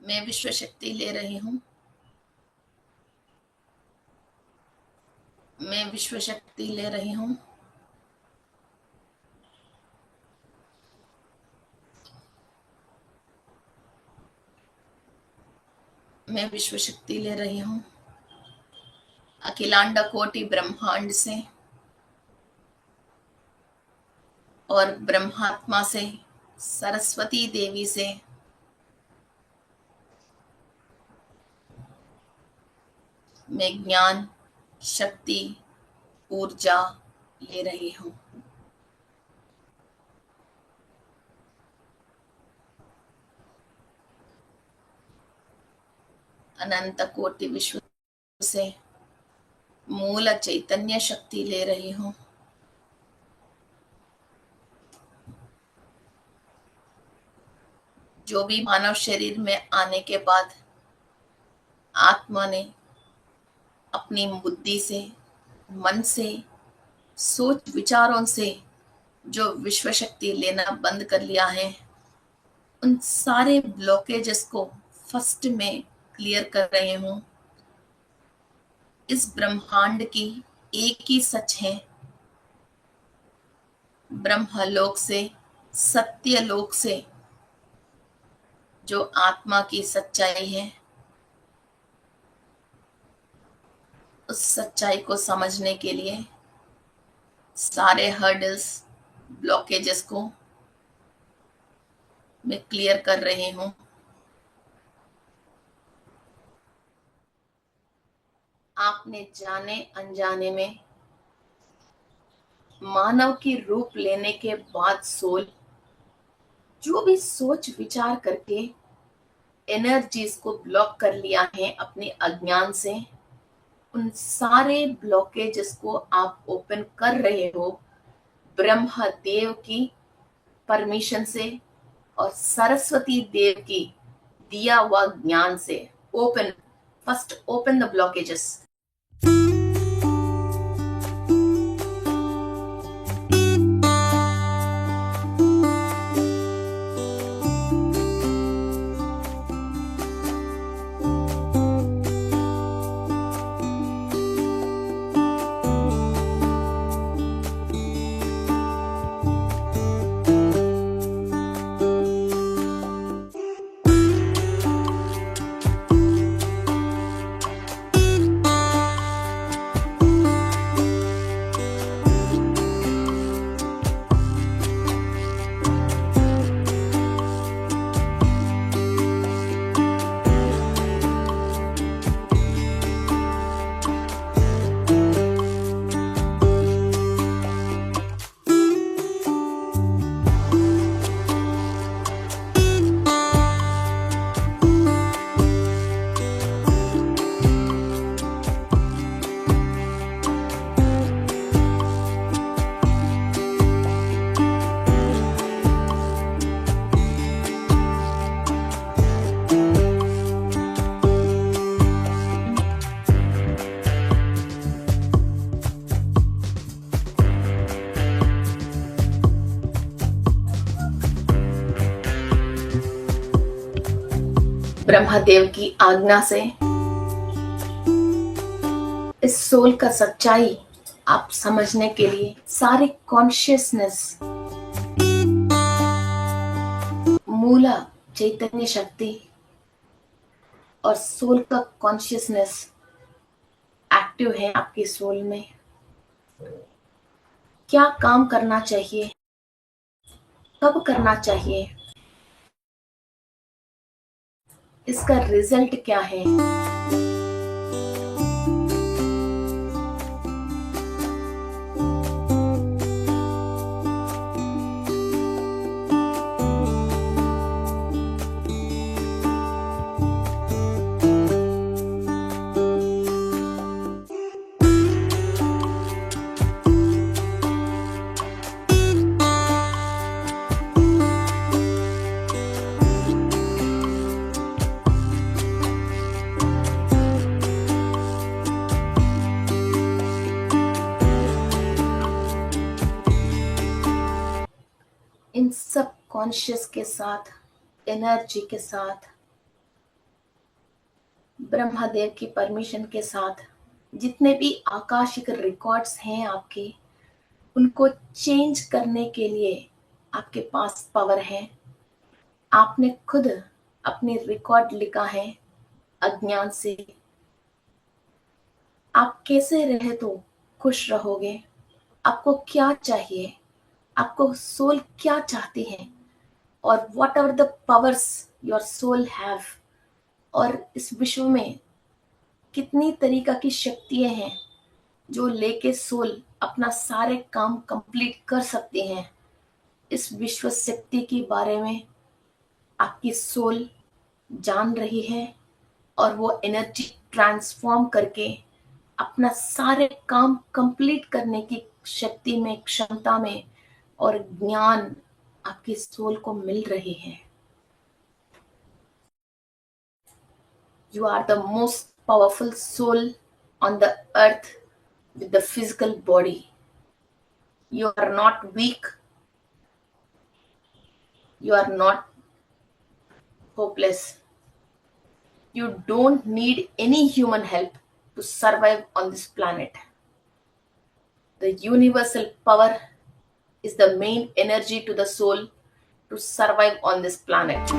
मैं विश्व शक्ति ले रही हूं, मैं विश्व शक्ति ले रही हूं। मैं विश्व शक्ति ले रही हूं अखिलांड कोटि ब्रह्मांड से और ब्रह्मात्मा से, सरस्वती देवी से मैं ज्ञान, शक्ति, ऊर्जा ले रही हूं। अनंत कोटि विश्व से मूल चैतन्य शक्ति ले रही हूं। जो भी मानव शरीर में आने के बाद आत्मा ने अपनी बुद्धि से, मन से, सोच विचारों से जो विश्व शक्ति लेना बंद कर लिया है, उन सारे ब्लॉकेजेस को फर्स्ट में क्लियर कर रहे हूं। इस ब्रह्मांड की एक ही सच है, ब्रह्मलोक से, सत्यलोक से जो आत्मा की सच्चाई है, उस सच्चाई को समझने के लिए सारे हर्डल्स, ब्लॉकेजेस को मैं क्लियर कर रही हूं। आपने जाने अनजाने में मानव की रूप लेने के बाद सोल जो भी सोच विचार करके एनर्जीज को ब्लॉक कर लिया है अपने अज्ञान से, उन सारे ब्लॉकेजेस को आप ओपन कर रहे हो ब्रह्म देव की परमिशन से और सरस्वती देव की दिया हुआ ज्ञान से। Open, first open the blockages. Brahmadev की आज्ञा से इस सोल का सच्चाई आप समझने के लिए सारे कॉन्शियसनेस, मूला चैतन्य शक्ति और सोल का कॉन्शियसनेस एक्टिव है आपके सोल में। क्या काम करना चाहिए, कब करना चाहिए, इसका रिजल्ट क्या है, इन सब कॉन्शियस के साथ, एनर्जी के साथ, ब्रह्मदेव की परमिशन के साथ जितने भी आकाशिक रिकॉर्ड्स हैं आपके, उनको चेंज करने के लिए आपके पास पावर है। आपने खुद अपने रिकॉर्ड लिखा है अज्ञान से। आप कैसे रहे तो खुश रहोगे, आपको क्या चाहिए, आपको सोल क्या चाहती है, और whatever the powers your soul have, और इस विश्व में कितनी तरीका की शक्तियां हैं जो लेके सोल अपना सारे काम कंप्लीट कर सकती हैं। इस विश्व शक्ति के बारे में आपकी सोल जान रही है और वो एनर्जी ट्रांसफॉर्म करके अपना सारे काम कंप्लीट करने की शक्ति में, क्षमता में और ज्ञान आपकी सोल को मिल रही है। You are the most powerful soul on the earth with the physical body. You are not weak. You are not hopeless. You don't need any human help to survive on this planet. The universal power is the main energy to the soul to survive on this planet.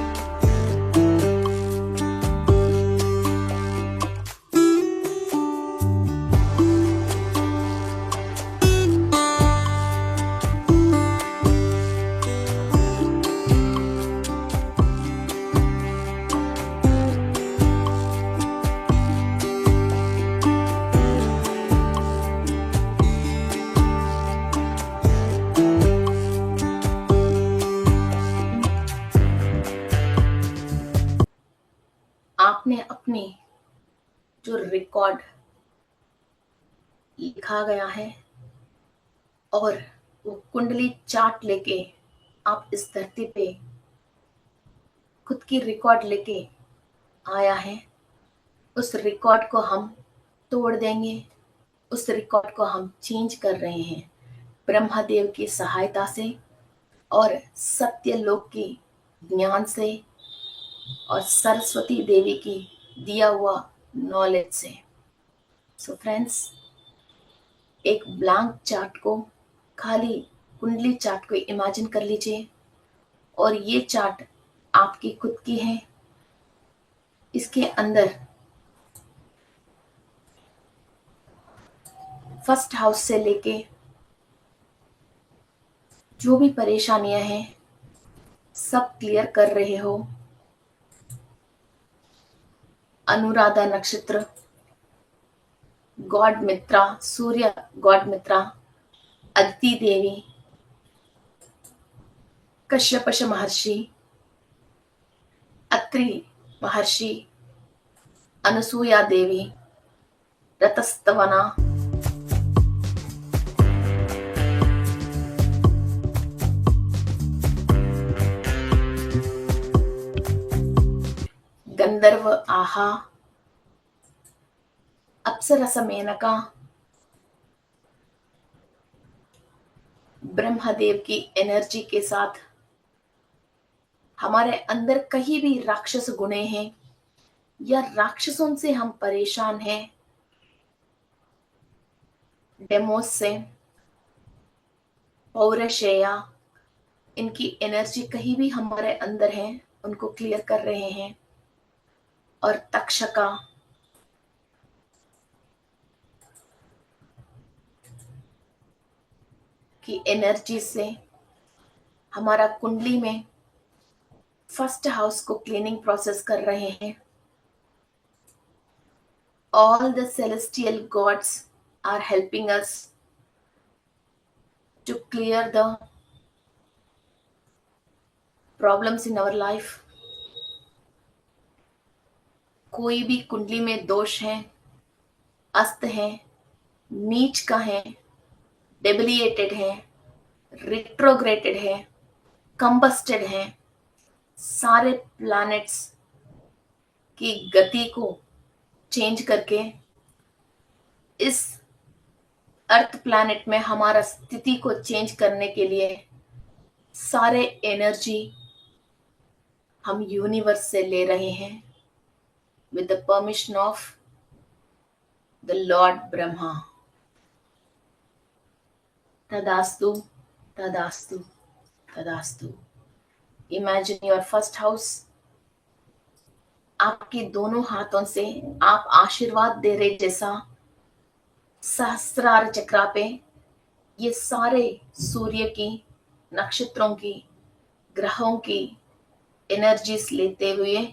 आपने अपनी जो record लिखा गया है और वो कुंडली chart लेके आप इस धरती पे खुद की रिकॉर्ड लेके आया है, उस रिकॉर्ड को हम तोड़ देंगे, उस रिकॉर्ड को हम चेंज कर रहे हैं ब्रह्मदेव की सहायता से और सत्यलोक की ज्ञान से और सरस्वती देवी की दिया हुआ नॉलेज से। सो फ्रेंड्स, एक ब्लैंक चार्ट को, खाली कुंडली चार्ट को इमेजिन कर लीजिए और ये चार्ट आपकी खुद की है। इसके अंदर फर्स्ट हाउस से लेके जो भी परेशानियां हैं सब क्लियर कर रहे हो। अनुराधा नक्षत्र, गॉड मित्रा, सूर्य गॉड मित्रा, अदिति देवी, कश्यपश महर्षि, अत्रि महर्षि, अनुसूया देवी, रतस्तवना, गंधर्व आहा, अप्सरस मेनका, ब्रह्मदेव की एनर्जी के साथ हमारे अंदर कहीं भी राक्षस गुणे हैं या राक्षसों से हम परेशान हैं, डेमोस से, पौरशेया, इनकी एनर्जी कहीं भी हमारे अंदर है उनको क्लियर कर रहे हैं। और तक्षका, की एनर्जी से हमारा कुंडली में फर्स्ट हाउस को क्लीनिंग प्रोसेस कर रहे हैं। All the celestial gods are helping us to clear the problems in our life. कोई भी कुंडली में दोष है, अस्त है, नीच का है, डेबिलिएटेड है, रिट्रोग्रेटेड है, कंबस्टेड है, सारे प्लैनेट्स की गति को चेंज करके इस अर्थ प्लैनेट में हमारा स्थिति को चेंज करने के लिए सारे एनर्जी हम यूनिवर्स से ले रहे हैं with the permission of the Lord Brahma. Tadastu, tadastu, tadastu. Imagine your first house. आपके दोनों हाथों से आप आशीर्वाद दे रहे जैसा सहस्रार चक्रा पे ये सारे सूर्य की, नक्षत्रों की, ग्रहों की एनर्जीज लेते हुए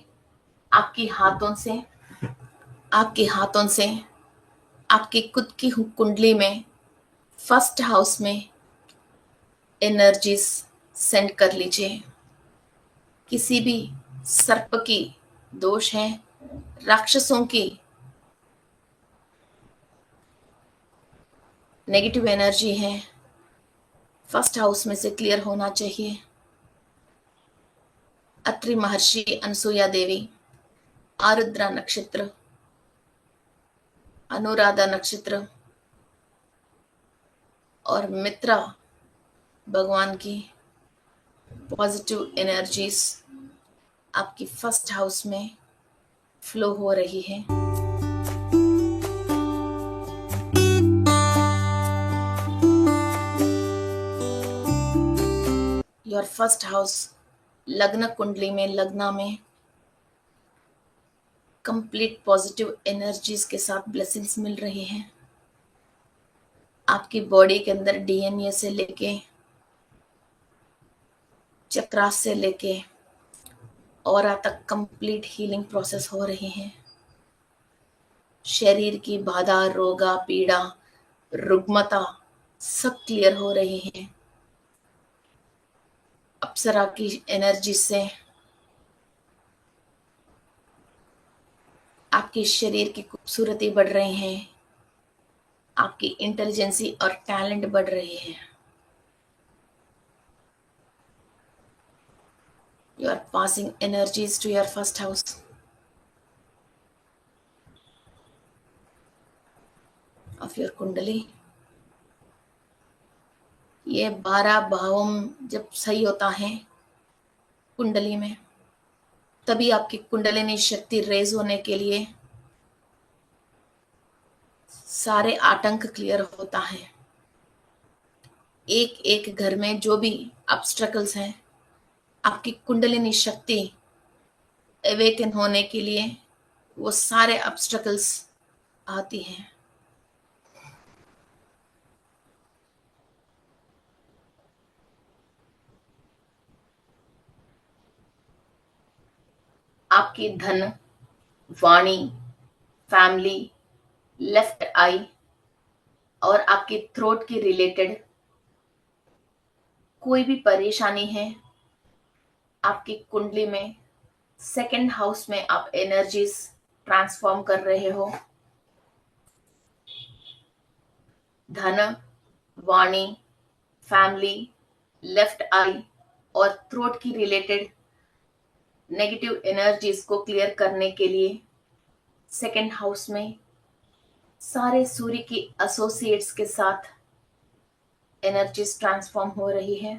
आपके हाथों से आपकी खुद की कुंडली में फर्स्ट हाउस में एनर्जीज सेंड कर लीजिए। किसी भी सर्प की दोष है, राक्षसों की नेगेटिव एनर्जी है, फर्स्ट हाउस में से क्लियर होना चाहिए। अत्रि महर्षि, अनसुया देवी, आरुद्रा नक्षत्र, अनुराधा नक्षत्र और मित्रा भगवान की पॉजिटिव एनर्जीज आपकी फर्स्ट हाउस में फ्लो हो रही है। योर फर्स्ट हाउस लग्न कुंडली में, लग्ना में कंप्लीट पॉजिटिव एनर्जीज के साथ ब्लेसिंग्स मिल रही हैं। आपकी बॉडी के अंदर डीएनए से लेके, चक्रास से लेके ऑरा तक कंप्लीट हीलिंग प्रोसेस हो रही है। शरीर की बाधा, रोगा, पीड़ा, रुग्मता सब क्लियर हो रही है। अप्सरा की एनर्जी से आपके शरीर की खूबसूरती बढ़ रही है, आपकी इंटेलिजेंसी और टैलेंट बढ़ रही है। You are passing energies to your first house. Of your कुंडली। ये 12 भावों जब सही होता है कुंडली में, तभी आपकी कुंडलिनी शक्ति रेज होने के लिए सारे आतंक क्लियर होता है। एक एक घर में जो भी ऑब्स्टेकल्स हैं, आपकी कुंडलिनी शक्ति अवेकन होने के लिए वो सारे ऑब्स्टेकल्स आती हैं। आपकी धन, वाणी, फैमिली, लेफ्ट आई और आपकी थ्रोट की रिलेटेड कोई भी परेशानी है, आपकी कुंडली में सेकंड हाउस में आप एनर्जीज ट्रांसफॉर्म कर रहे हो। धन, वाणी, फैमिली, लेफ्ट आई और थ्रोट की रिलेटेड नेगेटिव एनर्जीज को क्लियर करने के लिए सेकंड हाउस में सारे सूर्य की एसोसिएट्स के साथ एनर्जीज ट्रांसफॉर्म हो रही है।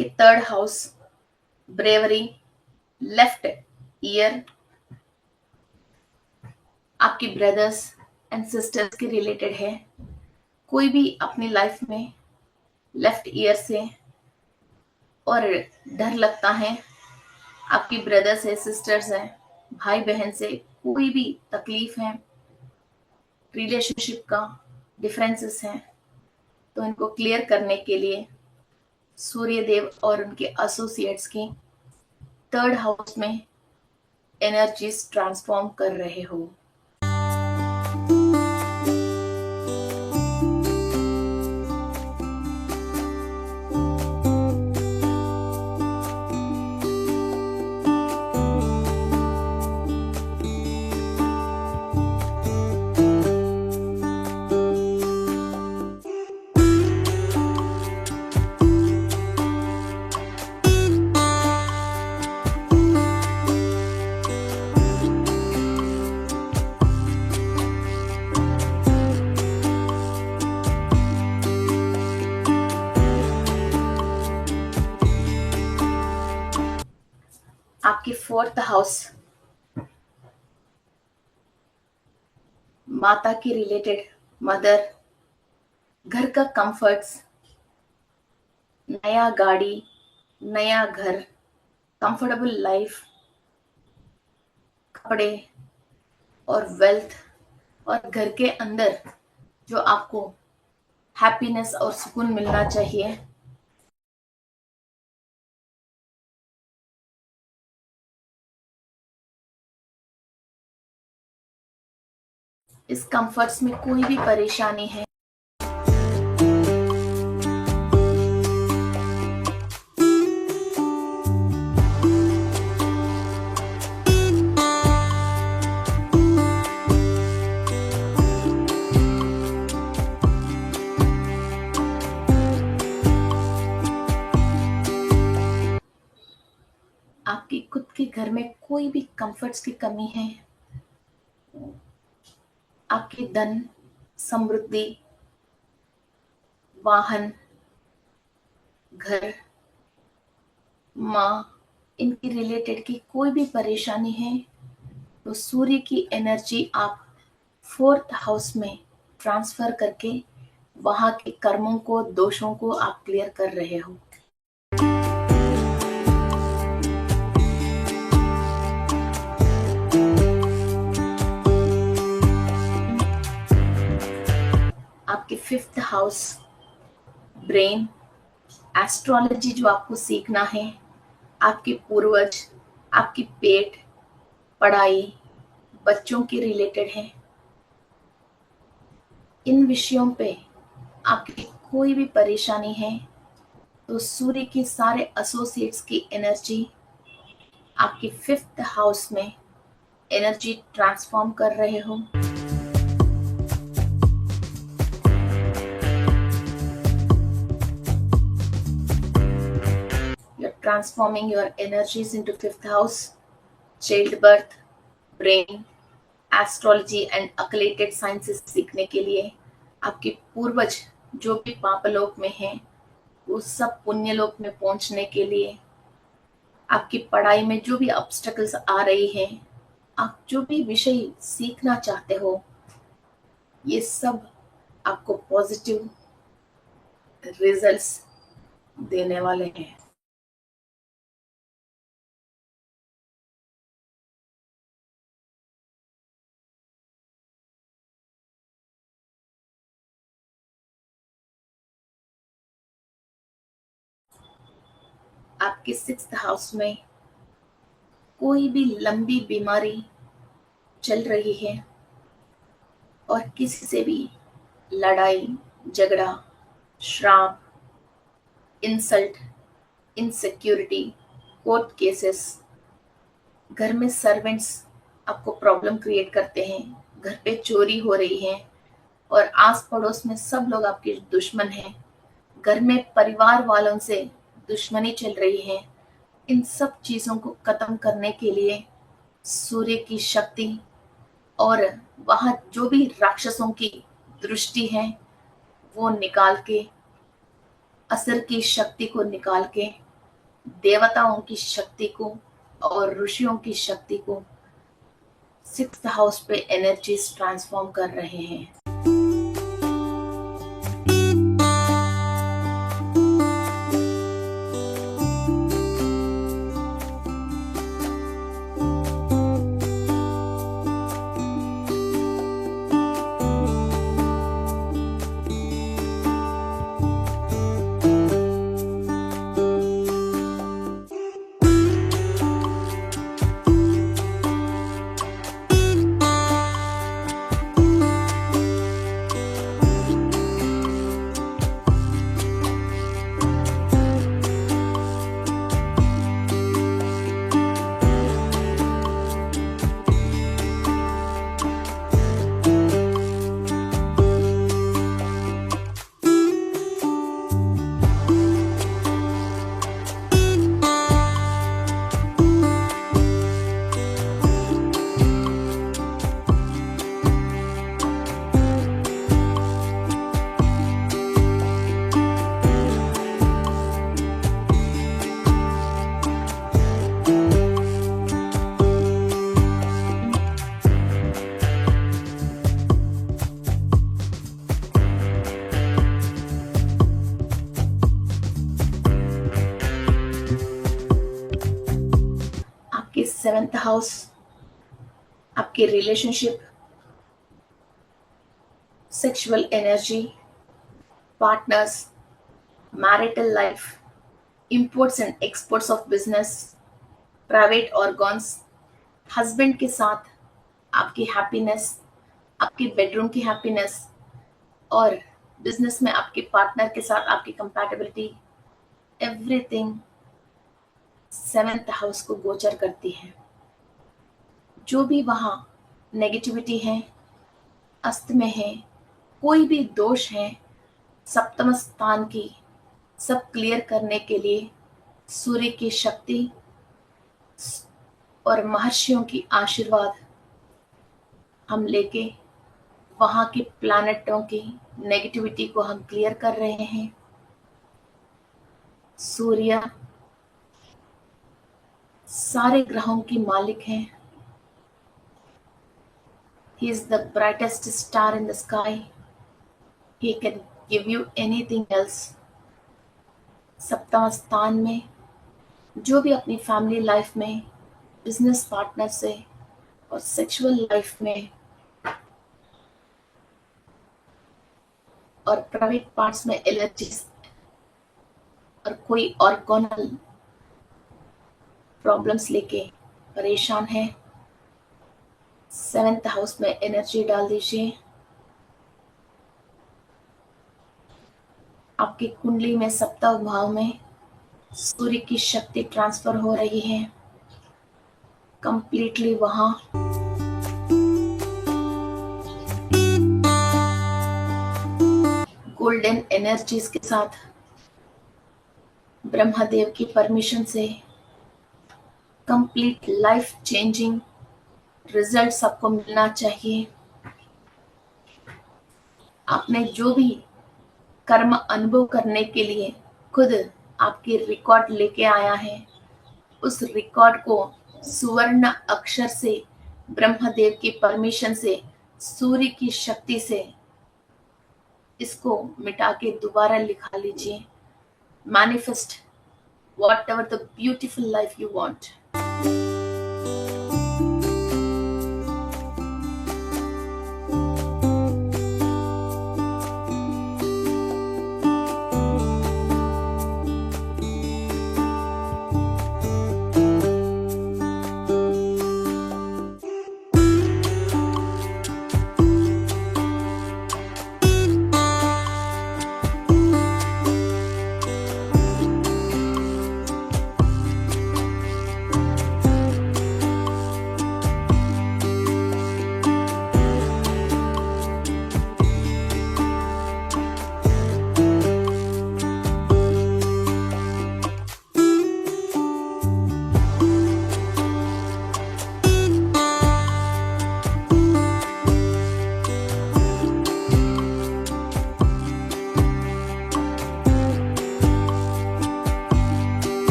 आपके third house bravery, left ear, आपकी ब्रदर्स एंड सिस्टर्स के रिलेटेड है। कोई भी अपनी लाइफ में लेफ्ट ईयर से और डर लगता है, आपकी ब्रदर्स है, सिस्टर्स है, भाई बहन से कोई भी तकलीफ है, रिलेशनशिप का डिफरेंसेस हैं, तो इनको क्लियर करने के लिए सूर्य देव और उनके एसोसिएट्स की थर्ड हाउस में एनर्जीज ट्रांसफॉर्म कर रहे हो। आपकी फोर्थ हाउस माता के रिलेटेड, मदर, घर का कंफर्ट्स, नया गाड़ी, नया घर, कंफर्टेबल लाइफ, कपड़े और वेल्थ, और घर के अंदर जो आपको हैप्पीनेस और सुकून मिलना चाहिए, इस कंफर्ट्स में कोई भी परेशानी है, आपके खुद के घर में कोई भी कंफर्ट्स की कमी है, आपके धन, समृद्धि, वाहन, घर, माँ, इनके रिलेटेड की कोई भी परेशानी है, तो सूर्य की एनर्जी आप फोर्थ हाउस में ट्रांसफर करके वहां के कर्मों को, दोषों को आप क्लियर कर रहे हो। आपके फिफ्थ हाउस ब्रेन, एस्ट्रोलॉजी जो आपको सीखना है, आपके पूर्वज, आपकी पेट, पढ़ाई, बच्चों के रिलेटेड है, इन विषयों पे आपकी कोई भी परेशानी है, तो सूर्य के सारे एसोसिएट्स की एनर्जी आपके फिफ्थ हाउस में एनर्जी ट्रांसफॉर्म कर रहे हो। You're transforming your energies into fifth house, childbirth, brain, astrology and occulted sciences सीखने के लिए आपके पूर्वज जो भी पापलोक में हैं, वो सब पुण्यलोक में पहुंचने के लिए, आपकी पढ़ाई में जो भी ऑब्स्टेकल्स आ रही हैं, आप जो भी विषय सीखना चाहते हो, ये सब आपको पॉजिटिव रिजल्ट्स देने वाले हैं। आपके सिक्स्थ हाउस में कोई भी लंबी बीमारी चल रही है और किसी से भी लड़ाई, झगड़ा, श्राप, इंसल्ट, इनसिक्योरिटी, कोर्ट केसेस, घर में सर्वेंट्स आपको प्रॉब्लम क्रिएट करते हैं, घर पे चोरी हो रही है और आस पड़ोस में सब लोग आपके दुश्मन हैं, घर में परिवार वालों से दुश्मनी चल रही है, इन सब चीजों को खत्म करने के लिए सूर्य की शक्ति और वहां जो भी राक्षसों की दृष्टि है वो निकाल के, असर की शक्ति को निकाल के देवताओं की शक्ति को और ऋषियों की शक्ति को 6th हाउस पे एनर्जीज ट्रांसफॉर्म कर रहे हैं। आपके 7th हाउस आपके relationship, sexual energy, partners, marital life, imports and exports of business, private organs, husband के साथ आपकी हैप्पीनेस, आपकी बेडरूम की हैप्पीनेस, और बिजनेस में आपके पार्टनर के साथ आपकी कंपैटिबिलिटी, एवरीथिंग 7th हाउस को गोचर करती है। जो भी वहाँ नेगेटिविटी है, अस्त में है, कोई भी दोष है, सप्तम स्थान की सब क्लियर करने के लिए सूर्य की शक्ति और महर्षियों की आशीर्वाद हम लेके वहाँ की प्लैनेटों की नेगेटिविटी को हम क्लियर कर रहे हैं। सूर्य सारे ग्रहों की मालिक हैं। He is the brightest star in the sky. He can give you anything else. सप्तम स्थान में जो भी अपनी फैमिली लाइफ में, बिजनेस पार्टनर से और सेक्सुअल लाइफ में और प्राइवेट पार्ट्स में एलर्जीज और कोई ऑर्गोनल प्रॉब्लम्स लेके परेशान है, 7th हाउस में एनर्जी डाल दीजिए। आपकी कुंडली में सप्तम भाव में सूर्य की शक्ति ट्रांसफर हो रही है कंप्लीटली। वहां गोल्डन एनर्जीज के साथ ब्रह्मदेव की परमिशन से कंप्लीट लाइफ चेंजिंग रिजल्ट सबको मिलना चाहिए। आपने जो भी कर्म अनुभव करने के लिए खुद आपकी रिकॉर्ड लेके आया है, उस रिकॉर्ड को सुवर्ण अक्षर से ब्रह्मदेव की परमिशन से, सूर्य की शक्ति से इसको मिटा के दोबारा लिखा लीजिए। Manifest whatever the beautiful life you want.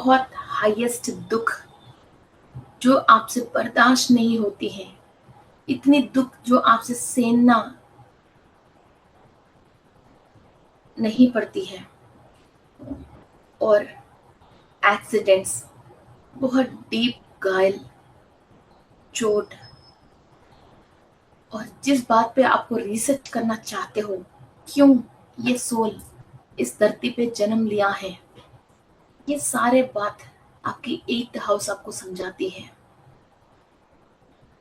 बहुत हाईएस्ट दुख जो आपसे बर्दाश्त नहीं होती है, इतनी दुख जो आपसे सहना नहीं पड़ती है, और एक्सीडेंट्स, बहुत डीप घायल, चोट, और जिस बात पे आपको रिसर्च करना चाहते हो, क्यों ये सोल इस धरती पे जन्म लिया है, ये सारे बात आपकी 8th हाउस आपको समझाती है।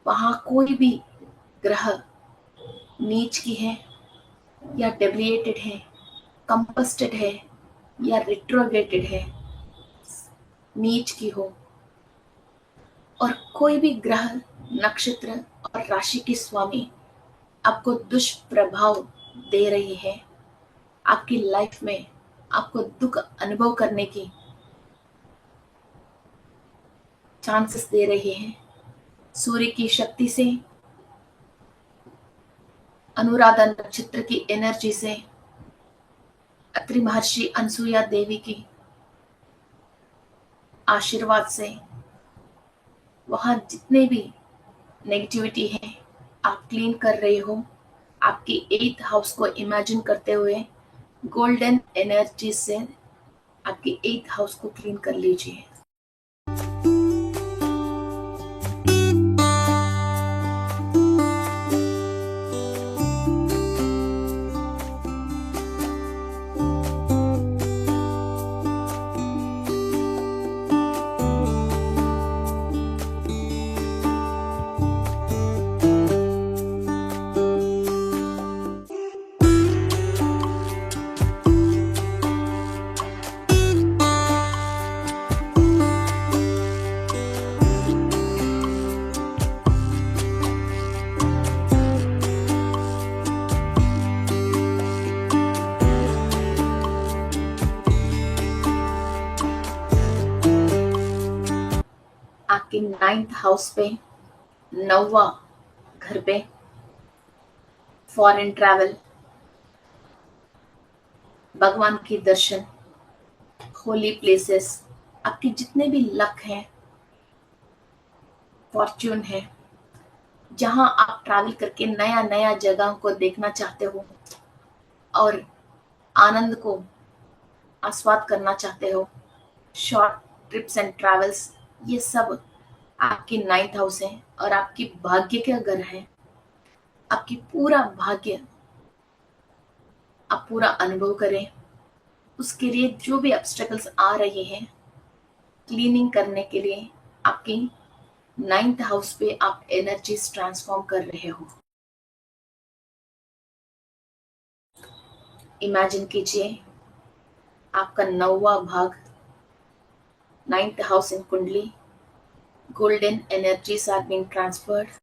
वहां कोई भी ग्रह नीच की है या डेविएटेड है, कंपस्टेड है या रिट्रोग्रेटेड है, नीच की हो, और कोई भी ग्रह, नक्षत्र और राशि के स्वामी आपको दुष्प्रभाव दे रही है, आपकी लाइफ में आपको दुख अनुभव करने की चांसेस दे रही है, सूर्य की शक्ति से, अनुराधा नक्षत्र की एनर्जी से, अत्रि महर्षि अनसुईया देवी की आशीर्वाद से, वहां जितने भी नेगेटिविटी है आप क्लीन कर रहे हो। आपकी 8th हाउस को इमेजिन करते हुए गोल्डन एनर्जी से आपकी 8th हाउस को क्लीन कर लीजिए। आपके 9th हाउस पे, 9वां घर पे, फॉरेन ट्रैवल, भगवान के दर्शन, होली प्लेसेस, आपके जितने भी लक हैं, फॉर्च्यून है, जहां आप ट्रैवल करके नया नया जगह को देखना चाहते हो और आनंद को आस्वाद करना चाहते हो, शॉर्ट ट्रिप्स एंड ट्रैवल्स, ये सब आपकी 9th हाउस है और आपकी भाग्य का घर है। आपकी पूरा भाग्य आप पूरा अनुभव करें, उसके लिए जो भी ऑब्स्टेकल्स आ रहे हैं क्लीनिंग करने के लिए आपकी 9th हाउस पे आप एनर्जीज ट्रांसफॉर्म कर रहे हो। इमेजिन कीजिए आपका 9वां भाग, 9th हाउस इन कुंडली, golden energies are being transferred.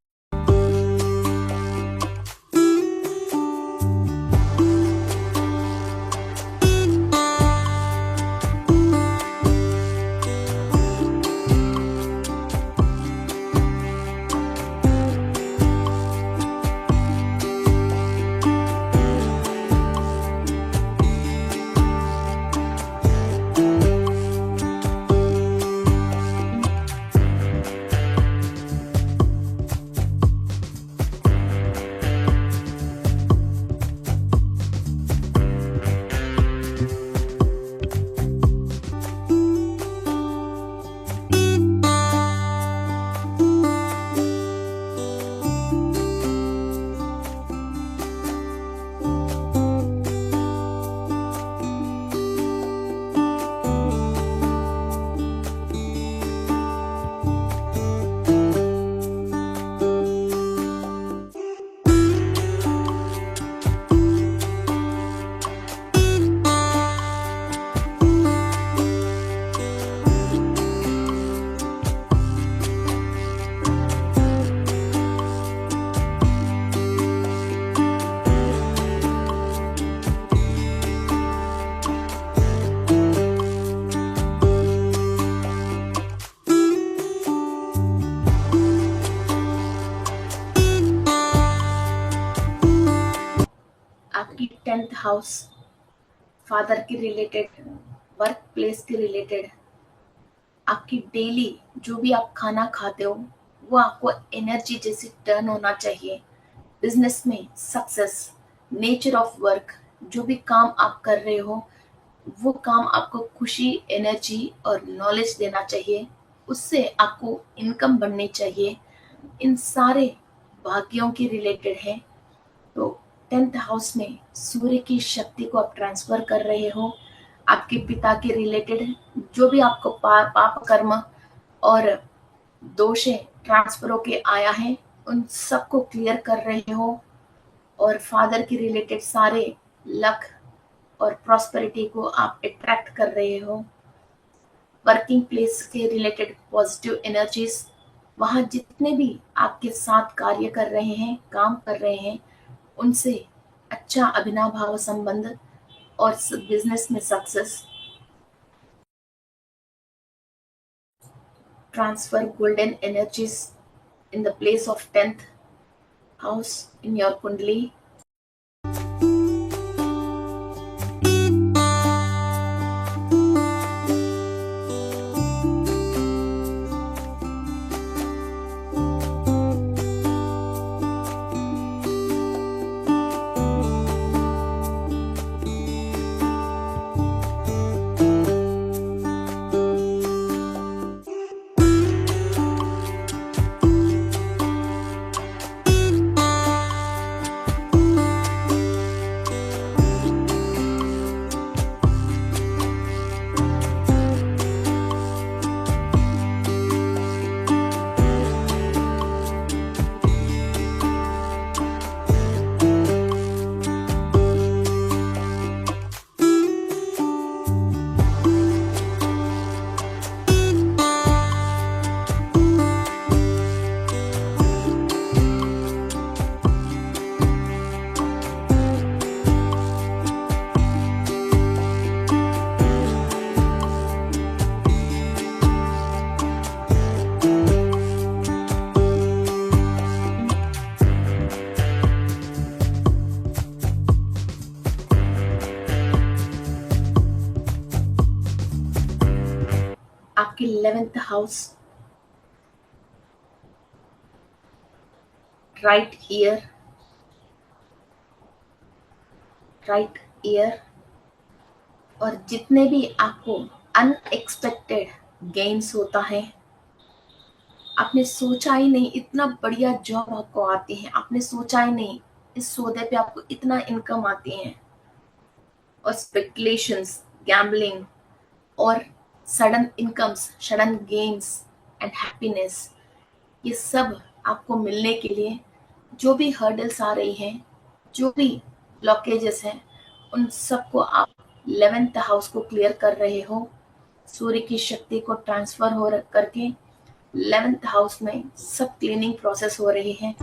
आपकी 10th हाउस फादर के रिलेटेड, वर्क प्लेस के रिलेटेड, आपकी डेली जो भी आप खाना खाते हो वो आपको एनर्जी जैसे टर्न होना चाहिए। बिजनेस में सक्सेस, नेचर ऑफ वर्क, जो भी काम आप कर रहे हो वो काम आपको खुशी, एनर्जी और नॉलेज देना चाहिए। उससे आपको इनकम बढ़नी चाहिए। इन सारे भाग्यों के रिलेटेड है। तो 10th हाउस में सूर्य की शक्ति को आप ट्रांसफर कर रहे हो। आपके पिता के रिलेटेड जो भी आपको पाप कर्म और दोषे ट्रांसफर होके आया है उन सबको क्लियर कर रहे हो। और फादर के रिलेटेड सारे लक और प्रॉस्पेरिटी को आप अट्रैक्ट कर रहे हो। वर्किंग प्लेस के रिलेटेड पॉजिटिव एनर्जीज, वहाँ जितने भी आपके साथ कार्य कर रहे हैं, काम कर रहे हैं, उनसे अच्छा अभिनव भाव संबंध और बिजनेस में success. Transfer golden energies in the place of 10th house in your kundali. आपकी 11th house right year, right year और जितने भी आपको अनएक्सपेक्टेड गेन्स होता है, आपने सोचा ही नहीं इतना बढ़िया जॉब आपको आती है, आपने सोचा ही नहीं इस सौदे पे आपको इतना इनकम आती है। और स्पेकुलेशंस, गैम्बलिंग और sudden incomes, sudden gains and happiness, ये सब आपको मिलने के लिए जो भी हर्डल्स आ रही हैं, जो भी ब्लॉकेजेस हैं, उन सबको आप 11th हाउस को क्लियर कर रहे हो। सूर्य की शक्ति को ट्रांसफर हो करके 11th हाउस में सब क्लीनिंग प्रोसेस हो रही है।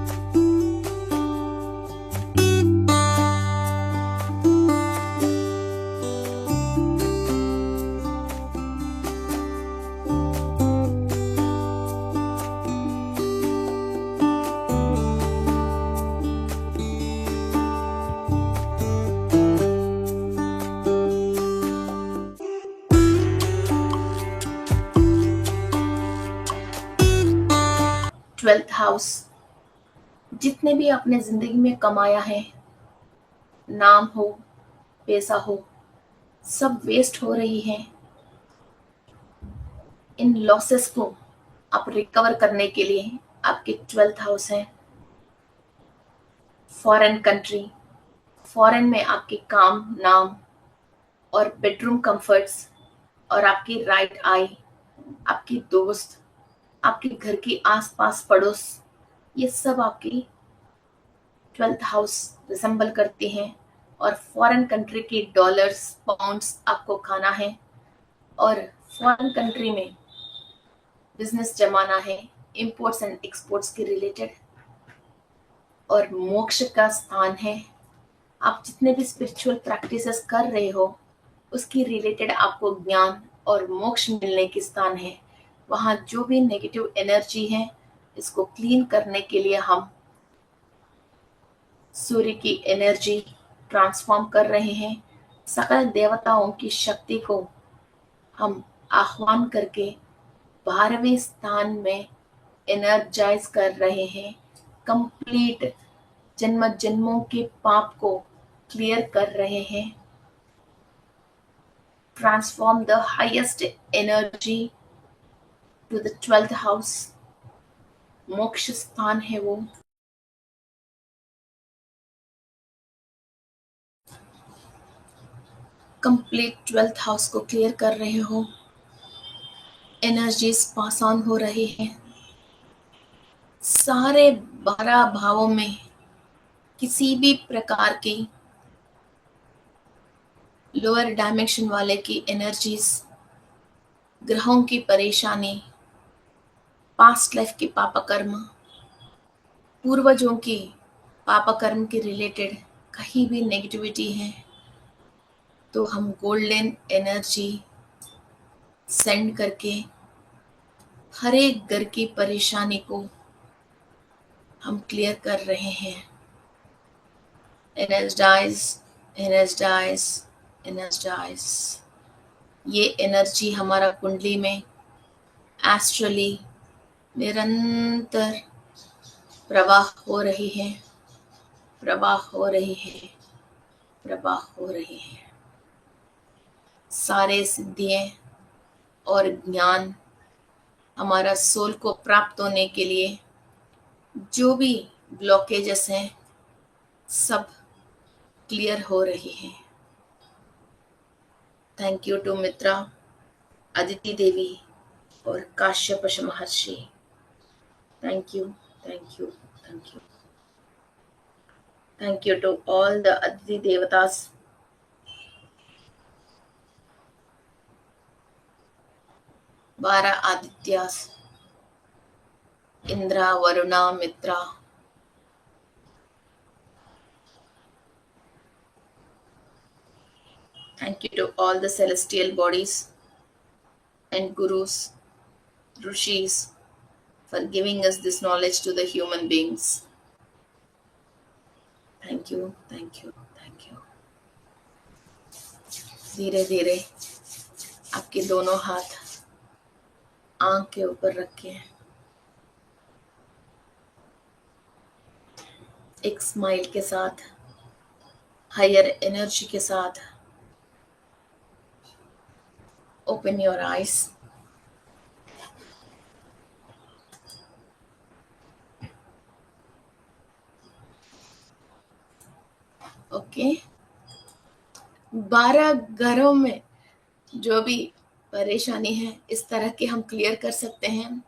ट्वेल्थ हाउस, जितने भी आपने जिंदगी में कमाया है, नाम हो, पैसा हो, सब वेस्ट हो रही है। इन लॉसेस को आप रिकवर करने के लिए आपके 12th हाउस है। फॉरेन कंट्री, फॉरेन में आपके काम, नाम और बेडरूम कंफर्ट्स और आपकी राइट आई, आपकी दोस्त, आपके घर के आसपास पड़ोस, ये सब आपकी 12th हाउस रिसेंबल करती हैं। और फॉरेन कंट्री की डॉलर्स, पाउंड्स आपको खाना है और फॉरेन कंट्री में बिजनेस जमाना है, इंपोर्ट्स एंड एक्सपोर्ट्स के रिलेटेड। और मोक्ष का स्थान है। आप जितने भी स्पिरिचुअल प्रैक्टिसेस कर रहे हो उसकी रिलेटेड आपको ज्ञान और मोक्ष मिलने के स्थान है। वहाँ जो भी नेगेटिव एनर्जी है इसको क्लीन करने के लिए हम सूर्य की एनर्जी ट्रांसफॉर्म कर रहे हैं। सकल देवताओं की शक्ति को हम आह्वान करके 12वें स्थान में एनर्जाइज कर रहे हैं, कंप्लीट जन्म जन्मों के पाप को क्लियर कर रहे हैं, transform the highest energy to the 12th house. मोक्ष स्थान है वो। कंप्लीट 12th हाउस को क्लियर कर रहे हो, एनर्जीज पास ऑन हो रही है। सारे 12 भावों में किसी भी प्रकार की लोअर डायमेंशन वाले की एनर्जीज, ग्रहों की परेशानी, पास्ट लाइफ की पाप कर्म, पूर्वजों की पाप कर्म के रिलेटेड कहीं भी नेगेटिविटी है तो हम गोल्डन एनर्जी सेंड करके हर एक घर की परेशानी को हम क्लियर कर रहे हैं। Energize, energize, energize. ये एनर्जी हमारा कुंडली में एस्ट्रली निरंतर प्रवाह हो रही है, प्रवाह हो रही है, प्रवाह हो रही है। सारे सिद्धियां और ज्ञान हमारा सोल को प्राप्त होने के लिए जो भी ब्लॉकेजेस हैं सब क्लियर हो रही हैं। थैंक यू टू मित्रा, अदिति देवी और काश्यप महर्षि। Thank you, thank you, thank you. Thank you to all the Aditi Devatas. 12 Adityas, Indra, Varuna, Mitra. Thank you to all the celestial bodies and gurus, rishis for giving us this knowledge to the human beings. Thank you, thank you, thank you. धीरे धीरे आपके दोनों हाथ आंख के ऊपर रखें, एक स्माइल के साथ, हायर एनर्जी के साथ ओपन योर आईज। ओके, 12 घरों में जो भी परेशानी है इस तरह के हम क्लियर कर सकते हैं।